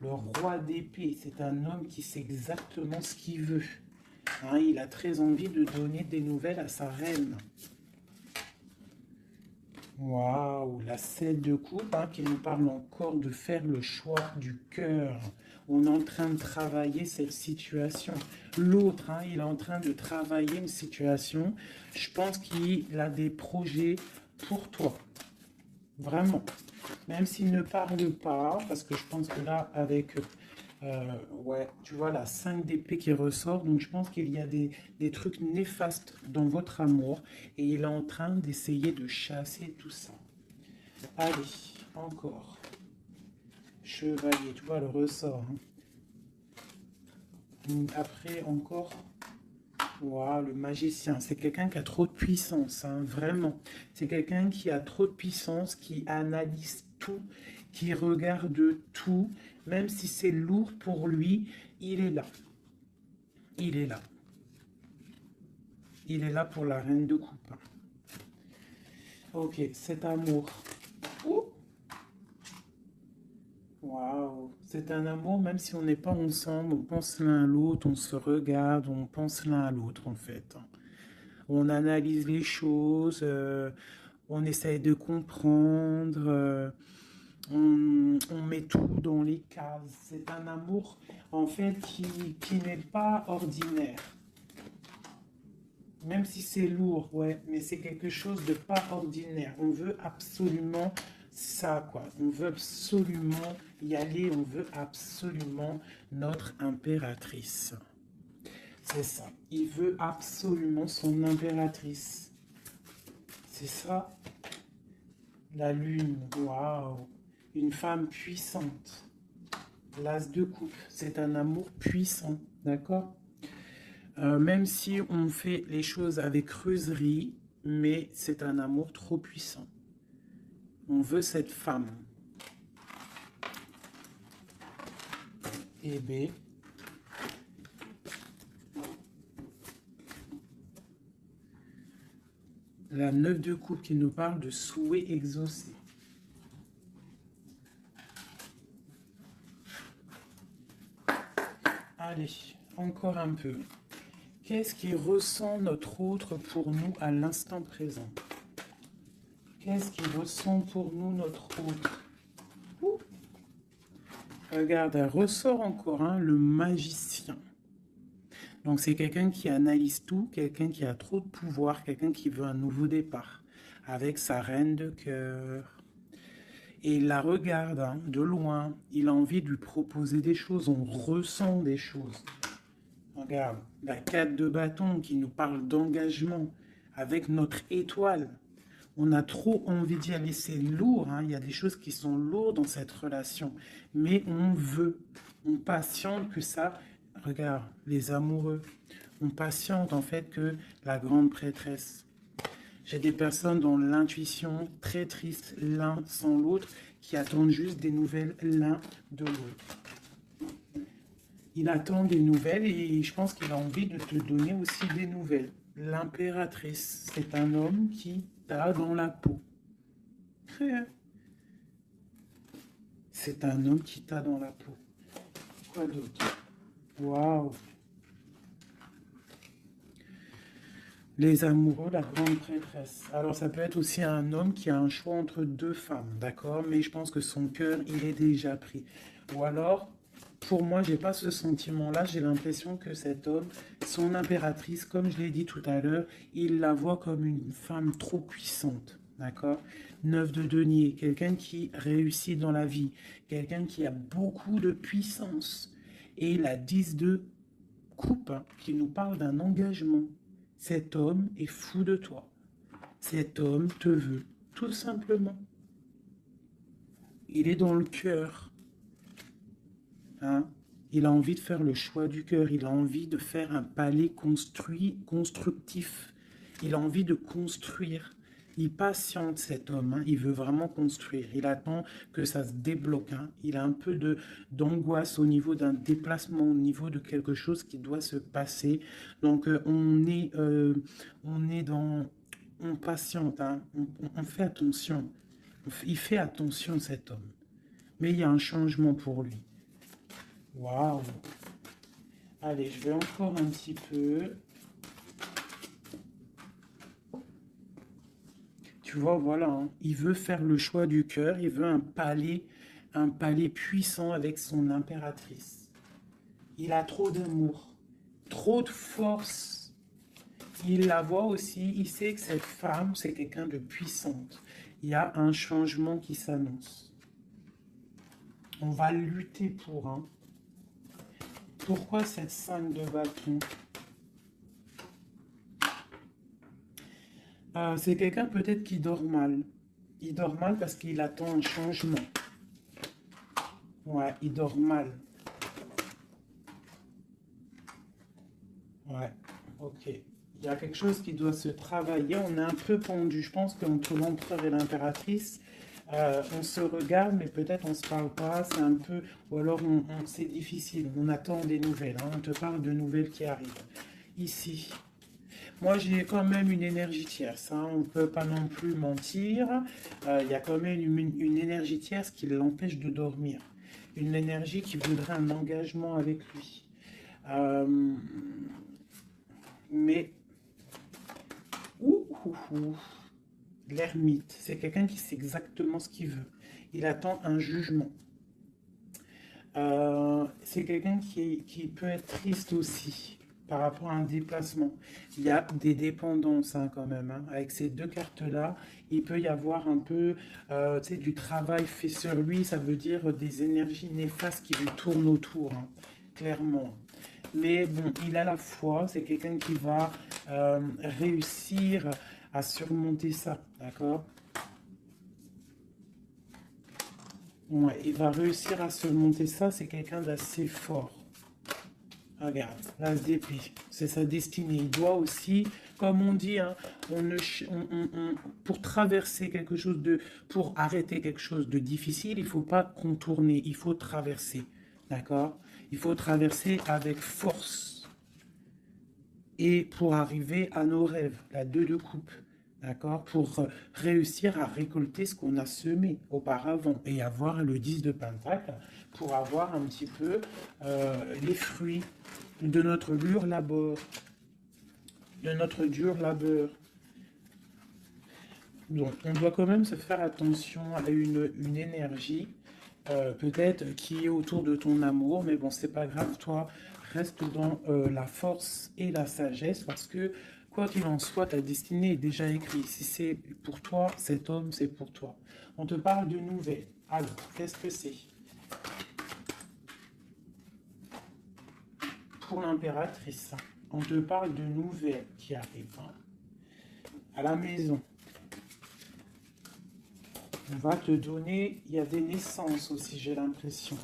Le roi d'épée, c'est un homme qui sait exactement ce qu'il veut. Hein, il a très envie de donner des nouvelles à sa reine. Waouh, la 7 de coupe, hein, qui nous parle encore de faire le choix du cœur. On est en train de travailler cette situation. L'autre, hein, il est en train de travailler une situation. Je pense qu'il a des projets pour toi. Vraiment. Même s'il ne parle pas, parce que je pense que là, avec... ouais, tu vois la 5 d'épée qui ressort, donc je pense qu'il y a des trucs néfastes dans votre amour, et il est en train d'essayer de chasser tout ça. Allez, encore. Chevalier, tu vois le ressort. Hein. Après, encore... Waouh, le magicien, c'est quelqu'un qui a trop de puissance, hein, vraiment. C'est quelqu'un qui a trop de puissance, qui analyse tout, qui regarde tout, même si c'est lourd pour lui, il est là. Il est là. Il est là pour la reine de coupe. Ok, cet amour. Ouh. Waouh, c'est un amour, même si on n'est pas ensemble, on pense l'un à l'autre, on se regarde, on pense l'un à l'autre en fait. On analyse les choses, on essaye de comprendre, on met tout dans les cases. C'est un amour en fait qui n'est pas ordinaire. Même si c'est lourd, ouais, mais c'est quelque chose de pas ordinaire. On veut absolument ça, quoi. On veut absolument y aller, on veut absolument notre impératrice. C'est ça. Il veut absolument son impératrice. C'est ça. La lune, waouh. Une femme puissante. L'as de coupe, c'est un amour puissant, d'accord? Même si on fait les choses avec creuserie, mais c'est un amour trop puissant. On veut cette femme. Et B. La 9 de coupe qui nous parle de souhait exaucé. Allez, encore un peu. Qu'est-ce qui ressent notre autre pour nous à l'instant présent? Qu'est-ce qui ressent pour nous notre autre? Ouh. Regarde, elle ressort encore, hein, le magicien. Donc c'est quelqu'un qui analyse tout, quelqu'un qui a trop de pouvoir, quelqu'un qui veut un nouveau départ, avec sa reine de cœur. Et il la regarde, hein, de loin, il a envie de lui proposer des choses, on ressent des choses. Regarde, la 4 de bâton qui nous parle d'engagement avec notre étoile. On a trop envie d'y aller, c'est lourd, hein. Il y a des choses qui sont lourdes dans cette relation, mais on veut, on patiente que ça, regarde, les amoureux, on patiente en fait que la grande prêtresse. J'ai des personnes dont l'intuition très triste l'un sans l'autre, qui attendent juste des nouvelles l'un de l'autre. Il attend des nouvelles et je pense qu'il a envie de te donner aussi des nouvelles. L'impératrice, c'est un homme qui t'a dans la peau. C'est un homme qui t'a dans la peau. Quoi d'autre? Waouh! Les amoureux, la grande prêtresse. Alors ça peut être aussi un homme qui a un choix entre deux femmes, d'accord? Mais je pense que son cœur, il est déjà pris. Ou alors, pour moi, j'ai pas ce sentiment-là. J'ai l'impression que cet homme, son impératrice, comme je l'ai dit tout à l'heure, il la voit comme une femme trop puissante, d'accord? 9 de denier, quelqu'un qui réussit dans la vie, quelqu'un qui a beaucoup de puissance. Et la 10 de coupe, hein, qui nous parle d'un engagement. Cet homme est fou de toi. Cet homme te veut, tout simplement. Il est dans le cœur. Hein? Il a envie de faire le choix du cœur. Il a envie de faire un palais constructif. Il a envie de construire. Il patiente, cet homme. Hein? Il veut vraiment construire. Il attend que ça se débloque. Hein? Il a un peu d'angoisse au niveau d'un déplacement, au niveau de quelque chose qui doit se passer. Donc, on est dans... On patiente. Hein? On fait attention. Il fait attention, cet homme. Mais il y a un changement pour lui. Waouh! Allez, je vais encore un petit peu. Tu vois, voilà, hein. Il veut faire le choix du cœur, il veut un palais puissant avec son impératrice. Il a trop d'amour, trop de force. Il la voit aussi, il sait que cette femme, c'est quelqu'un de puissante. Il y a un changement qui s'annonce. On va lutter pour, hein. Pourquoi cette 5 de bâton? C'est quelqu'un peut-être qui dort mal. Il dort mal parce qu'il attend un changement. Ouais, il dort mal. Ouais, ok. Il y a quelque chose qui doit se travailler. On est un peu pendu. Je pense qu'entre l'empereur et l'impératrice, on se regarde, mais peut-être on se parle pas. C'est un peu... Ou alors c'est difficile. On attend des nouvelles. Hein. On te parle de nouvelles qui arrivent. Ici, moi, j'ai quand même une énergie tierce. Hein. On ne peut pas non plus mentir. Il y a quand même une énergie tierce qui l'empêche de dormir. Une énergie qui voudrait un engagement avec lui. Mais... L'ermite, c'est quelqu'un qui sait exactement ce qu'il veut. Il attend un jugement. C'est quelqu'un qui peut être triste aussi par rapport à un déplacement. Il y a des dépendances hein, quand même. Hein. Avec ces deux cartes-là, il peut y avoir un peu du travail fait sur lui. Ça veut dire des énergies néfastes qui lui tournent autour, hein, clairement. Mais bon, il a la foi. C'est quelqu'un qui va réussir à surmonter ça, d'accord? Ouais, il va réussir à surmonter ça. C'est quelqu'un d'assez fort. Regarde, l'as d'épée, c'est sa destinée. Il doit aussi, comme on dit, hein, pour traverser quelque chose pour arrêter quelque chose de difficile, il ne faut pas contourner, il faut traverser, d'accord? Il faut traverser avec force. Et pour arriver à nos rêves, la 2 de coupe, d'accord? Pour réussir à récolter ce qu'on a semé auparavant et avoir le 10 de pentacle, pour avoir un petit peu les fruits de notre dur labeur. Donc, on doit quand même se faire attention à une énergie, peut-être qui est autour de ton amour, mais bon, c'est pas grave, toi, reste dans la force et la sagesse, parce que, quoi qu'il en soit, ta destinée est déjà écrite. Si c'est pour toi, cet homme, c'est pour toi. On te parle de nouvelles. Alors, qu'est-ce que c'est? pour l'impératrice. On te parle de nouvelles qui arrivent hein, à la maison. On va te donner, il y a des naissances aussi, j'ai l'impression.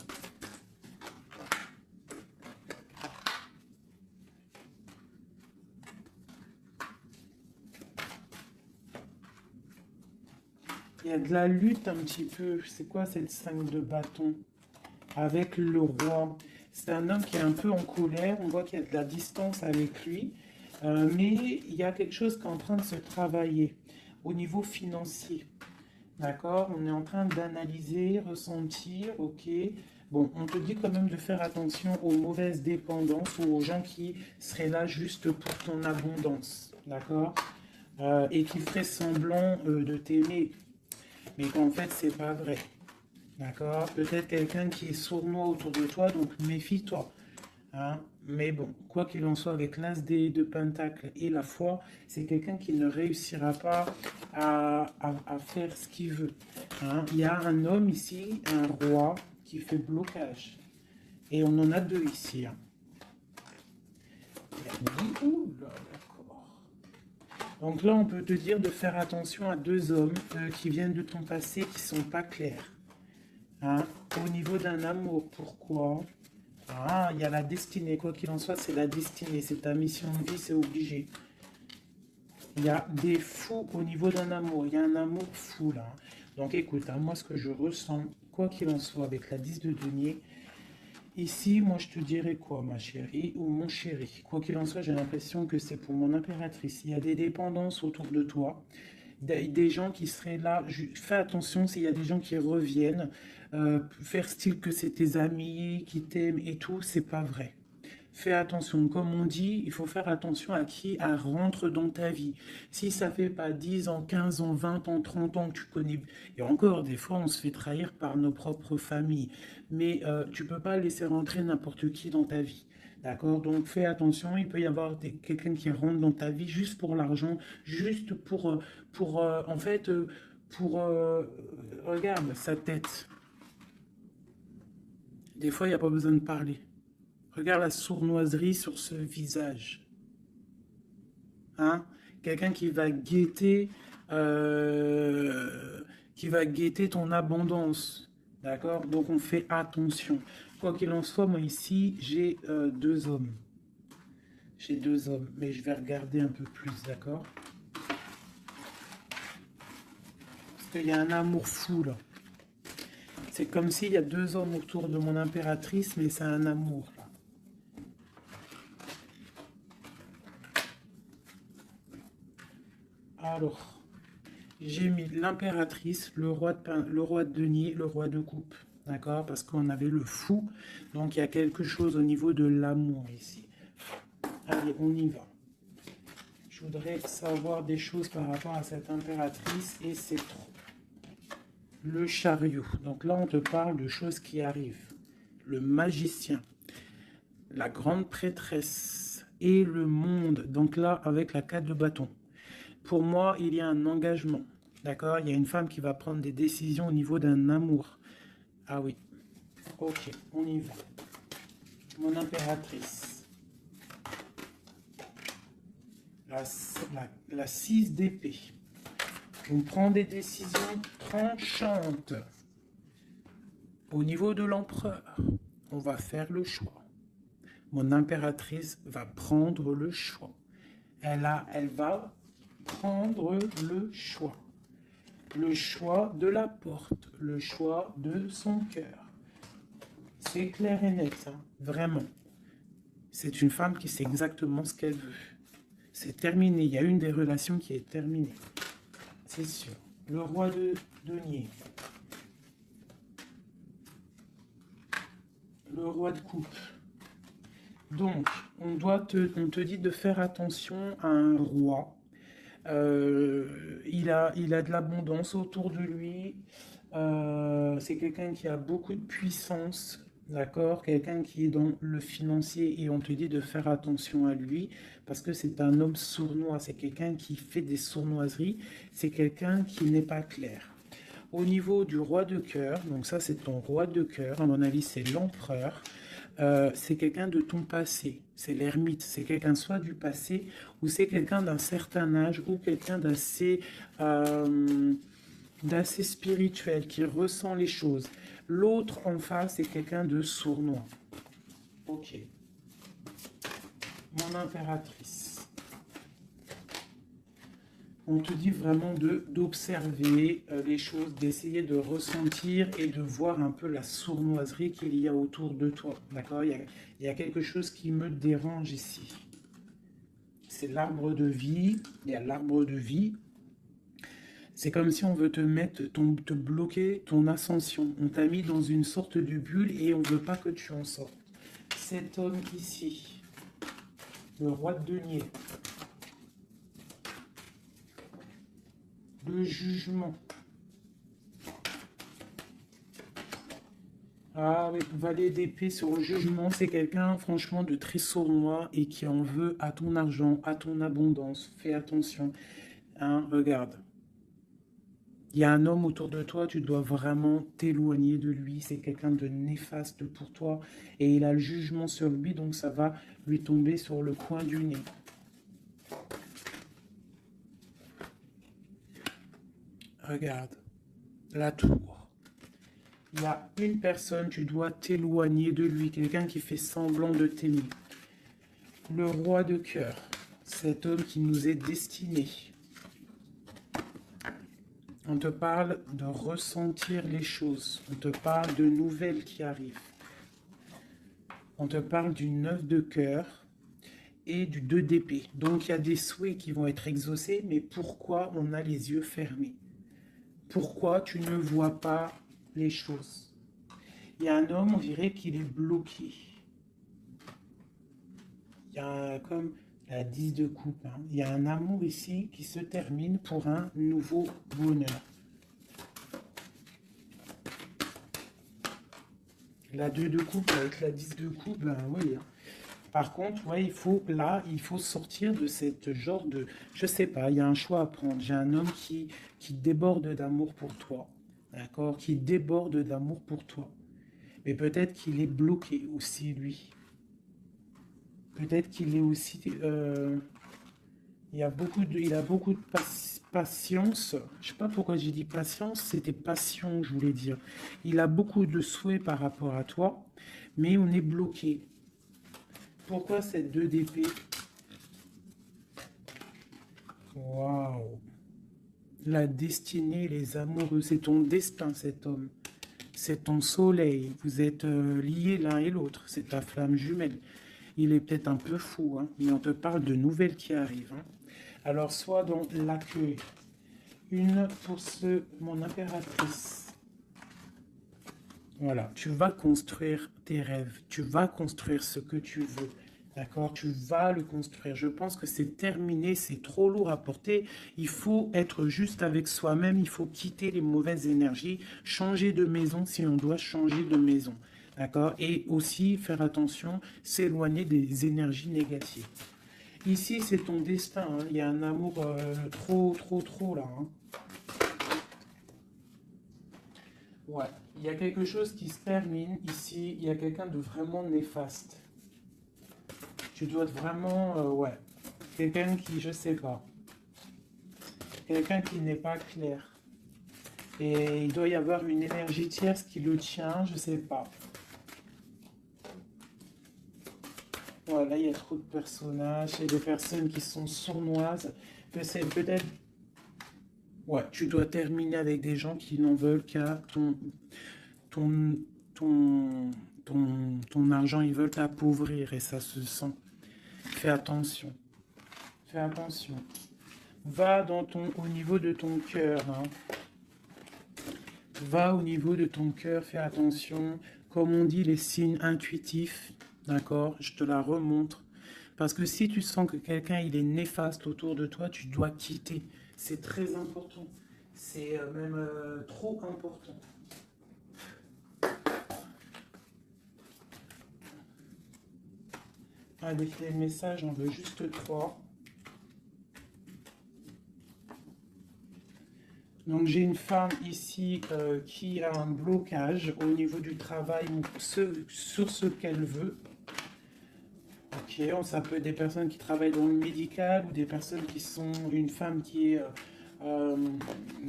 Il y a de la lutte un petit peu. C'est quoi cette 5 de bâton? Avec le roi. C'est un homme qui est un peu en colère. On voit qu'il y a de la distance avec lui. Mais il y a quelque chose qui est en train de se travailler au niveau financier. D'accord? On est en train d'analyser, ressentir, ok. Bon, on te dit quand même de faire attention aux mauvaises dépendances ou aux gens qui seraient là juste pour ton abondance. D'accord? Et qui feraient semblant de t'aimer. Mais qu'en fait, c'est pas vrai. D'accord? Peut-être quelqu'un qui est sournois autour de toi, donc méfie-toi. Hein? Mais bon, quoi qu'il en soit, avec l'as de Pentacle et la foi, c'est quelqu'un qui ne réussira pas à faire ce qu'il veut. Hein? Il y a un homme ici, un roi, qui fait blocage. Et on en a deux ici. Hein. Ouh là, d'accord. Donc là, on peut te dire de faire attention à deux hommes qui viennent de ton passé, qui ne sont pas clairs. Hein? Au niveau d'un amour, pourquoi? Ah, il y a la destinée, quoi qu'il en soit, c'est la destinée, c'est ta mission de vie, c'est obligé. Il y a des fous au niveau d'un amour, il y a un amour fou là. Donc écoute, hein, moi ce que je ressens, quoi qu'il en soit, avec la 10 de denier, ici, moi je te dirais quoi, ma chérie ou mon chéri? Quoi qu'il en soit, j'ai l'impression que c'est pour mon impératrice. Il y a des dépendances autour de toi. Des gens qui seraient là, fais attention s'il y a des gens qui reviennent, faire style que c'est tes amis qui t'aiment et tout, c'est pas vrai. Fais attention, comme on dit, il faut faire attention à qui rentre dans ta vie. Si ça fait pas 10 ans, 15 ans, 20 ans, 30 ans que tu connais, et encore des fois on se fait trahir par nos propres familles, mais tu peux pas laisser rentrer n'importe qui dans ta vie. D'accord? Donc fais attention, il peut y avoir quelqu'un qui rentre dans ta vie juste pour l'argent, juste en fait, regarde sa tête. Des fois, il n'y a pas besoin de parler. Regarde la sournoiserie sur ce visage. Hein? Quelqu'un qui va guetter ton abondance. D'accord? Donc on fait attention. Quoi qu'il en soit, moi ici, j'ai deux hommes. J'ai deux hommes, mais je vais regarder un peu plus, d'accord? Parce qu'il y a un amour fou, là. C'est comme s'il y a deux hommes autour de mon impératrice, mais c'est un amour, là. Alors, j'ai mis l'impératrice, le roi de denier, le roi de coupe. D'accord? Parce qu'on avait le fou. Donc, il y a quelque chose au niveau de l'amour ici. Allez, on y va. Je voudrais savoir des choses par rapport à cette impératrice et c'est trop. Le chariot. Donc là, on te parle de choses qui arrivent. Le magicien, la grande prêtresse et le monde. Donc là, avec la 4 de bâton. Pour moi, il y a un engagement. D'accord? Il y a une femme qui va prendre des décisions au niveau d'un amour. Ah oui. Ok, on y va. Mon impératrice. La 6 d'épée. On prend des décisions tranchantes. Au niveau de l'empereur, on va faire le choix. Mon impératrice va prendre le choix. Elle va prendre le choix. Le choix de la porte, le choix de son cœur. C'est clair et net, hein, vraiment. C'est une femme qui sait exactement ce qu'elle veut. C'est terminé. Il y a une des relations qui est terminée. C'est sûr. Le roi de denier. Le roi de coupe. Donc, on te dit de faire attention à un roi. Il a de l'abondance autour de lui. C'est quelqu'un qui a beaucoup de puissance. D'accord? Quelqu'un qui est dans le financier et on te dit de faire attention à lui parce que c'est un homme sournois. C'est quelqu'un qui fait des sournoiseries. C'est quelqu'un qui n'est pas clair. Au niveau du roi de cœur, donc ça c'est ton roi de cœur, à mon avis c'est l'empereur. c'est quelqu'un de ton passé. C'est l'ermite. C'est quelqu'un soit du passé ou c'est quelqu'un d'un certain âge ou quelqu'un d'assez spirituel qui ressent les choses. L'autre en face, c'est quelqu'un de sournois. Ok. Mon impératrice. On te dit vraiment d'observer les choses, d'essayer de ressentir et de voir un peu la sournoiserie qu'il y a autour de toi. D'accord, il y a quelque chose qui me dérange ici. C'est l'arbre de vie. Il y a l'arbre de vie. C'est comme si on veut te bloquer ton ascension. On t'a mis dans une sorte de bulle et on ne veut pas que tu en sortes. Cet homme ici, le roi de denier, le jugement. Ah oui, valet d'épée sur le jugement, c'est quelqu'un franchement de très sournois et qui en veut à ton argent, à ton abondance. Fais attention. Hein, regarde. Il y a un homme autour de toi, tu dois vraiment t'éloigner de lui. C'est quelqu'un de néfaste pour toi. Et il a le jugement sur lui, donc ça va lui tomber sur le coin du nez. Regarde, la tour. Il y a une personne, tu dois t'éloigner de lui. Quelqu'un qui fait semblant de t'aimer. Le roi de cœur. Cet homme qui nous est destiné. On te parle de ressentir les choses. On te parle de nouvelles qui arrivent. On te parle du 9 de cœur et du 2 d'épée. Donc il y a des souhaits qui vont être exaucés, mais pourquoi on a les yeux fermés? Pourquoi tu ne vois pas les choses? Il y a un homme, on dirait qu'il est bloqué. Il y a comme la 10 de coupe. Hein. Il y a un amour ici qui se termine pour un nouveau bonheur. La 2 de coupe avec la 10 de coupe, ben oui. Hein. Par contre, ouais, il faut sortir de cette genre de... Je sais pas, il y a un choix à prendre. J'ai un homme qui déborde d'amour pour toi. D'accord? Qui déborde d'amour pour toi. Mais peut-être qu'il est bloqué aussi, lui. Peut-être qu'il est aussi... il a beaucoup de patience. Je sais pas pourquoi j'ai dit patience, c'était passion, je voulais dire. Il a beaucoup de souhaits par rapport à toi, mais on est bloqué. Pourquoi cette 2 d'épée? Waouh! La destinée, les amoureux, c'est ton destin, cet homme. C'est ton soleil. Vous êtes liés l'un et l'autre. C'est ta flamme jumelle. Il est peut-être un peu fou, hein, mais on te parle de nouvelles qui arrivent. Hein. Alors, sois dans l'accueil. Une pour mon impératrice. Voilà, tu vas construire tes rêves. Tu vas construire ce que tu veux. D'accord? Tu vas le construire. Je pense que c'est terminé, c'est trop lourd à porter. Il faut être juste avec soi-même. Il faut quitter les mauvaises énergies, changer de maison si on doit changer de maison. D'accord? Et aussi faire attention, s'éloigner des énergies négatives. Ici, c'est ton destin. Hein. Il y a un amour trop là. Hein. Ouais. Il y a quelque chose qui se termine ici. Il y a quelqu'un de vraiment néfaste. Tu dois être vraiment, ouais, quelqu'un qui, je sais pas, quelqu'un qui n'est pas clair. Et il doit y avoir une énergie tierce qui le tient, je sais pas. Voilà, il y a trop de personnages et des personnes qui sont sournoises. Peut-être, ouais, tu dois terminer avec des gens qui n'en veulent qu'à ton, ton argent, ils veulent t'appauvrir et ça se sent. Fais attention. Fais attention. Va au niveau de ton cœur. Hein. Va au niveau de ton cœur, fais attention. Comme on dit, les signes intuitifs, d'accord? Je te la remontre. Parce que si tu sens que quelqu'un il est néfaste autour de toi, tu dois quitter. C'est très important. C'est même trop important. Allez, les messages, on veut juste 3. Donc j'ai une femme ici qui a un blocage au niveau du travail ou sur ce qu'elle veut. Ok, ça peut être des personnes qui travaillent dans le médical ou des personnes qui sont une femme euh,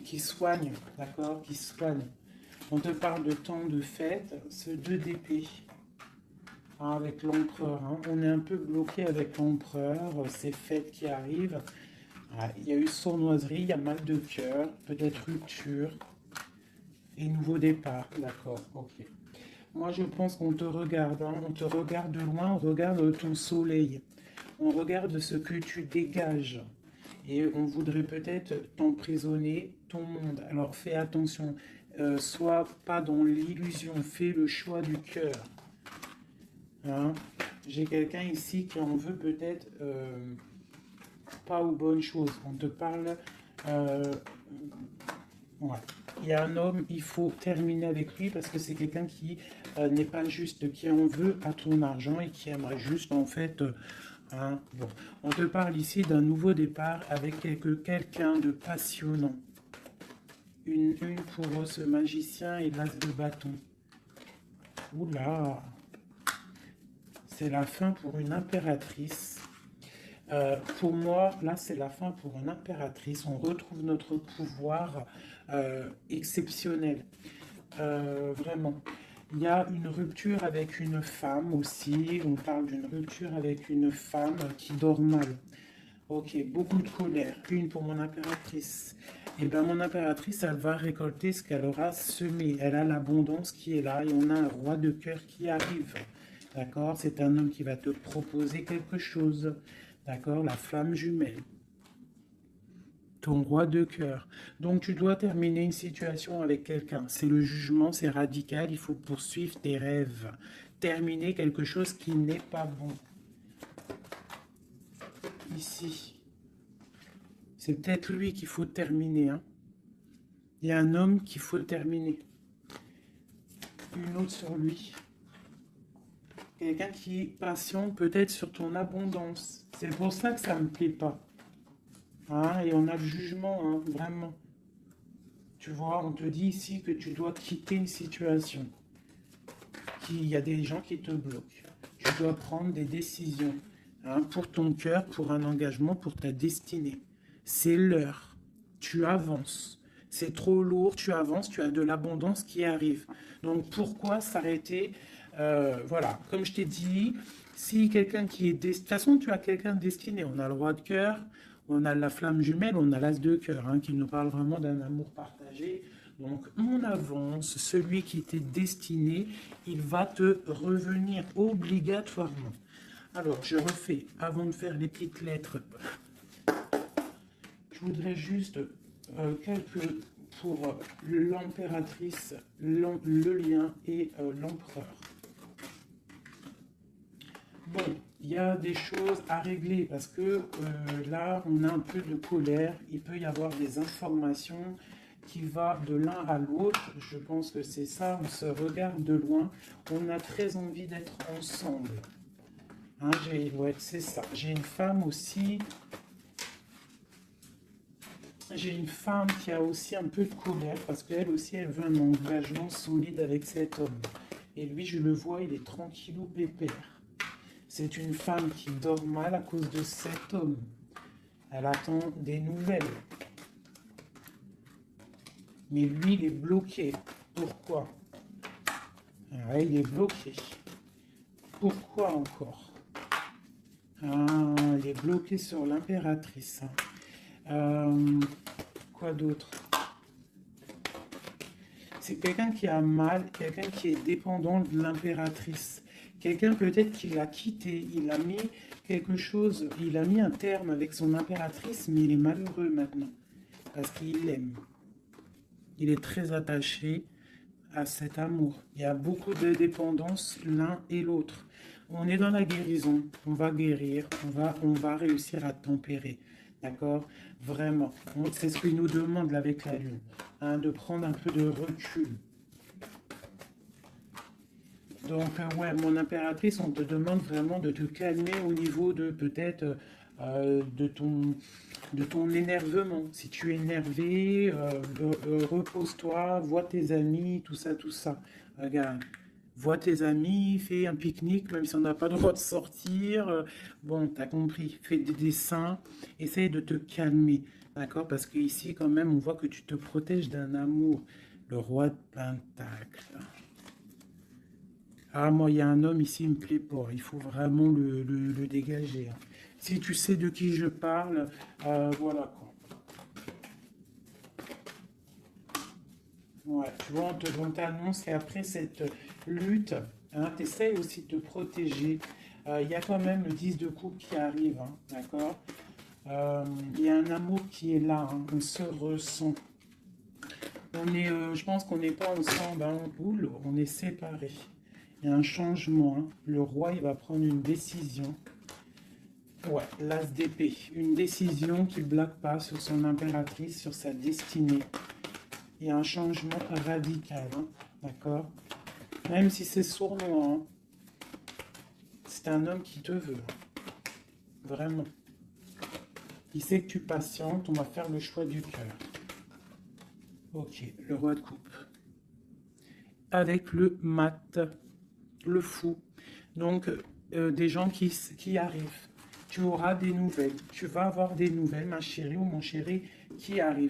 qui soigne, d'accord, qui soigne. On te parle de temps de fête, ce 2 d'épée, hein, avec l'empereur. Hein. On est un peu bloqué avec l'empereur, ces fêtes qui arrivent. Ah, il y a eu sournoiserie, il y a mal de cœur, peut-être rupture et nouveau départ. D'accord, ok. Moi, je pense qu'on te regarde, hein, on te regarde de loin, on regarde ton soleil, on regarde ce que tu dégages. Et on voudrait peut-être t'emprisonner ton monde. Alors fais attention, sois pas dans l'illusion, fais le choix du cœur. Hein. J'ai quelqu'un ici qui en veut peut-être pas aux bonnes choses. On te parle... ouais. Il y a un homme, il faut terminer avec lui parce que c'est quelqu'un qui n'est pas juste, qui en veut à ton argent et qui aimerait juste en fait... hein, bon. On te parle ici d'un nouveau départ avec quelqu'un de passionnant. Une pour ce magicien et l'as de bâton. Oula, c'est la fin pour une impératrice. Pour moi, là, c'est la fin pour une impératrice. On retrouve notre pouvoir exceptionnel. Vraiment. Il y a une rupture avec une femme aussi. On parle d'une rupture avec une femme qui dort mal. Ok, beaucoup de colère. Une pour mon impératrice. Et bien, mon impératrice, elle va récolter ce qu'elle aura semé. Elle a l'abondance qui est là et on a un roi de cœur qui arrive. D'accord? C'est un homme qui va te proposer quelque chose. D'accord? La flamme jumelle. Ton roi de cœur. Donc, tu dois terminer une situation avec quelqu'un. C'est le jugement, c'est radical. Il faut poursuivre tes rêves. Terminer quelque chose qui n'est pas bon. Ici. C'est peut-être lui qu'il faut terminer. Hein. Il y a un homme qu'il faut terminer. Une autre sur lui. Quelqu'un qui est patient peut-être sur ton abondance. C'est pour ça que ça ne me plaît pas. Hein, et on a le jugement, hein, vraiment. Tu vois, on te dit ici que tu dois quitter une situation. Il y a des gens qui te bloquent. Tu dois prendre des décisions, hein, pour ton cœur, pour un engagement, pour ta destinée. C'est l'heure. Tu avances. C'est trop lourd, tu avances, tu as de l'abondance qui arrive. Donc pourquoi s'arrêter? Voilà, comme je t'ai dit, si quelqu'un qui est... De toute façon, tu as quelqu'un destiné. On a le roi de cœur, on a la flamme jumelle, on a l'as de cœur, hein, qui nous parle vraiment d'un amour partagé. Donc on avance, celui qui était destiné, il va te revenir obligatoirement. Alors je refais, avant de faire les petites lettres, je voudrais juste quelques pour l'impératrice, le lien et l'empereur. Bon, il y a des choses à régler parce que là, on a un peu de colère. Il peut y avoir des informations qui vont de l'un à l'autre. Je pense que c'est ça, on se regarde de loin. On a très envie d'être ensemble. Hein, ouais, c'est ça. J'ai une femme aussi. J'ai une femme qui a aussi un peu de colère parce qu'elle aussi, elle veut un engagement solide avec cet homme. Et lui, je le vois, il est tranquillou pépère. C'est une femme qui dort mal à cause de cet homme. Elle attend des nouvelles. Mais lui, il est bloqué. Pourquoi? Ah, il est bloqué. Pourquoi encore? Ah, il est bloqué sur l'impératrice. Quoi d'autre? C'est quelqu'un qui a mal, quelqu'un qui est dépendant de l'impératrice. Quelqu'un peut-être qui l'a quitté, il a mis quelque chose, il a mis un terme avec son impératrice, mais il est malheureux maintenant, parce qu'il l'aime. Il est très attaché à cet amour. Il y a beaucoup de dépendance l'un et l'autre. On est dans la guérison, on va guérir, on va réussir à tempérer. D'accord? Vraiment. C'est ce qu'il nous demande là, avec la Lune. Hein, de prendre un peu de recul. Donc, ouais, mon impératrice, on te demande vraiment de te calmer au niveau de peut-être de ton énervement. Si tu es énervé, repose-toi, vois tes amis, tout ça, tout ça. Regarde, vois tes amis, fais un pique-nique, même si on n'a pas le droit de sortir. Bon, t'as compris, fais des dessins, essaye de te calmer, d'accord? Parce qu'ici, quand même, on voit que tu te protèges d'un amour. Le roi de Pentacle. Ah, moi, il y a un homme ici, il me plaît pas. Il faut vraiment le dégager, hein. Si tu sais de qui je parle, voilà quoi. Ouais, tu vois, on t'annonce qu'après cette lutte, hein, tu essaies aussi de te protéger. Il y a quand même le 10 de coupe qui arrive, hein, d'accord? Il y a un amour qui est là, hein, on se ressent. Je pense qu'on n'est pas ensemble, hein, en boule, on est séparés. Il y a un changement, hein. Le roi, il va prendre une décision. Ouais, l'as d'épée. Une décision qui ne blague pas sur son impératrice, sur sa destinée. Il y a un changement radical, hein, d'accord? Même si c'est sournois, hein, c'est un homme qui te veut, hein, vraiment. Il sait que tu patientes, on va faire le choix du cœur. Ok, le roi de coupe. Avec le mat, le fou. Donc, des gens qui arrivent. Tu auras des nouvelles. Tu vas avoir des nouvelles, ma chérie ou mon chéri, qui arrivent.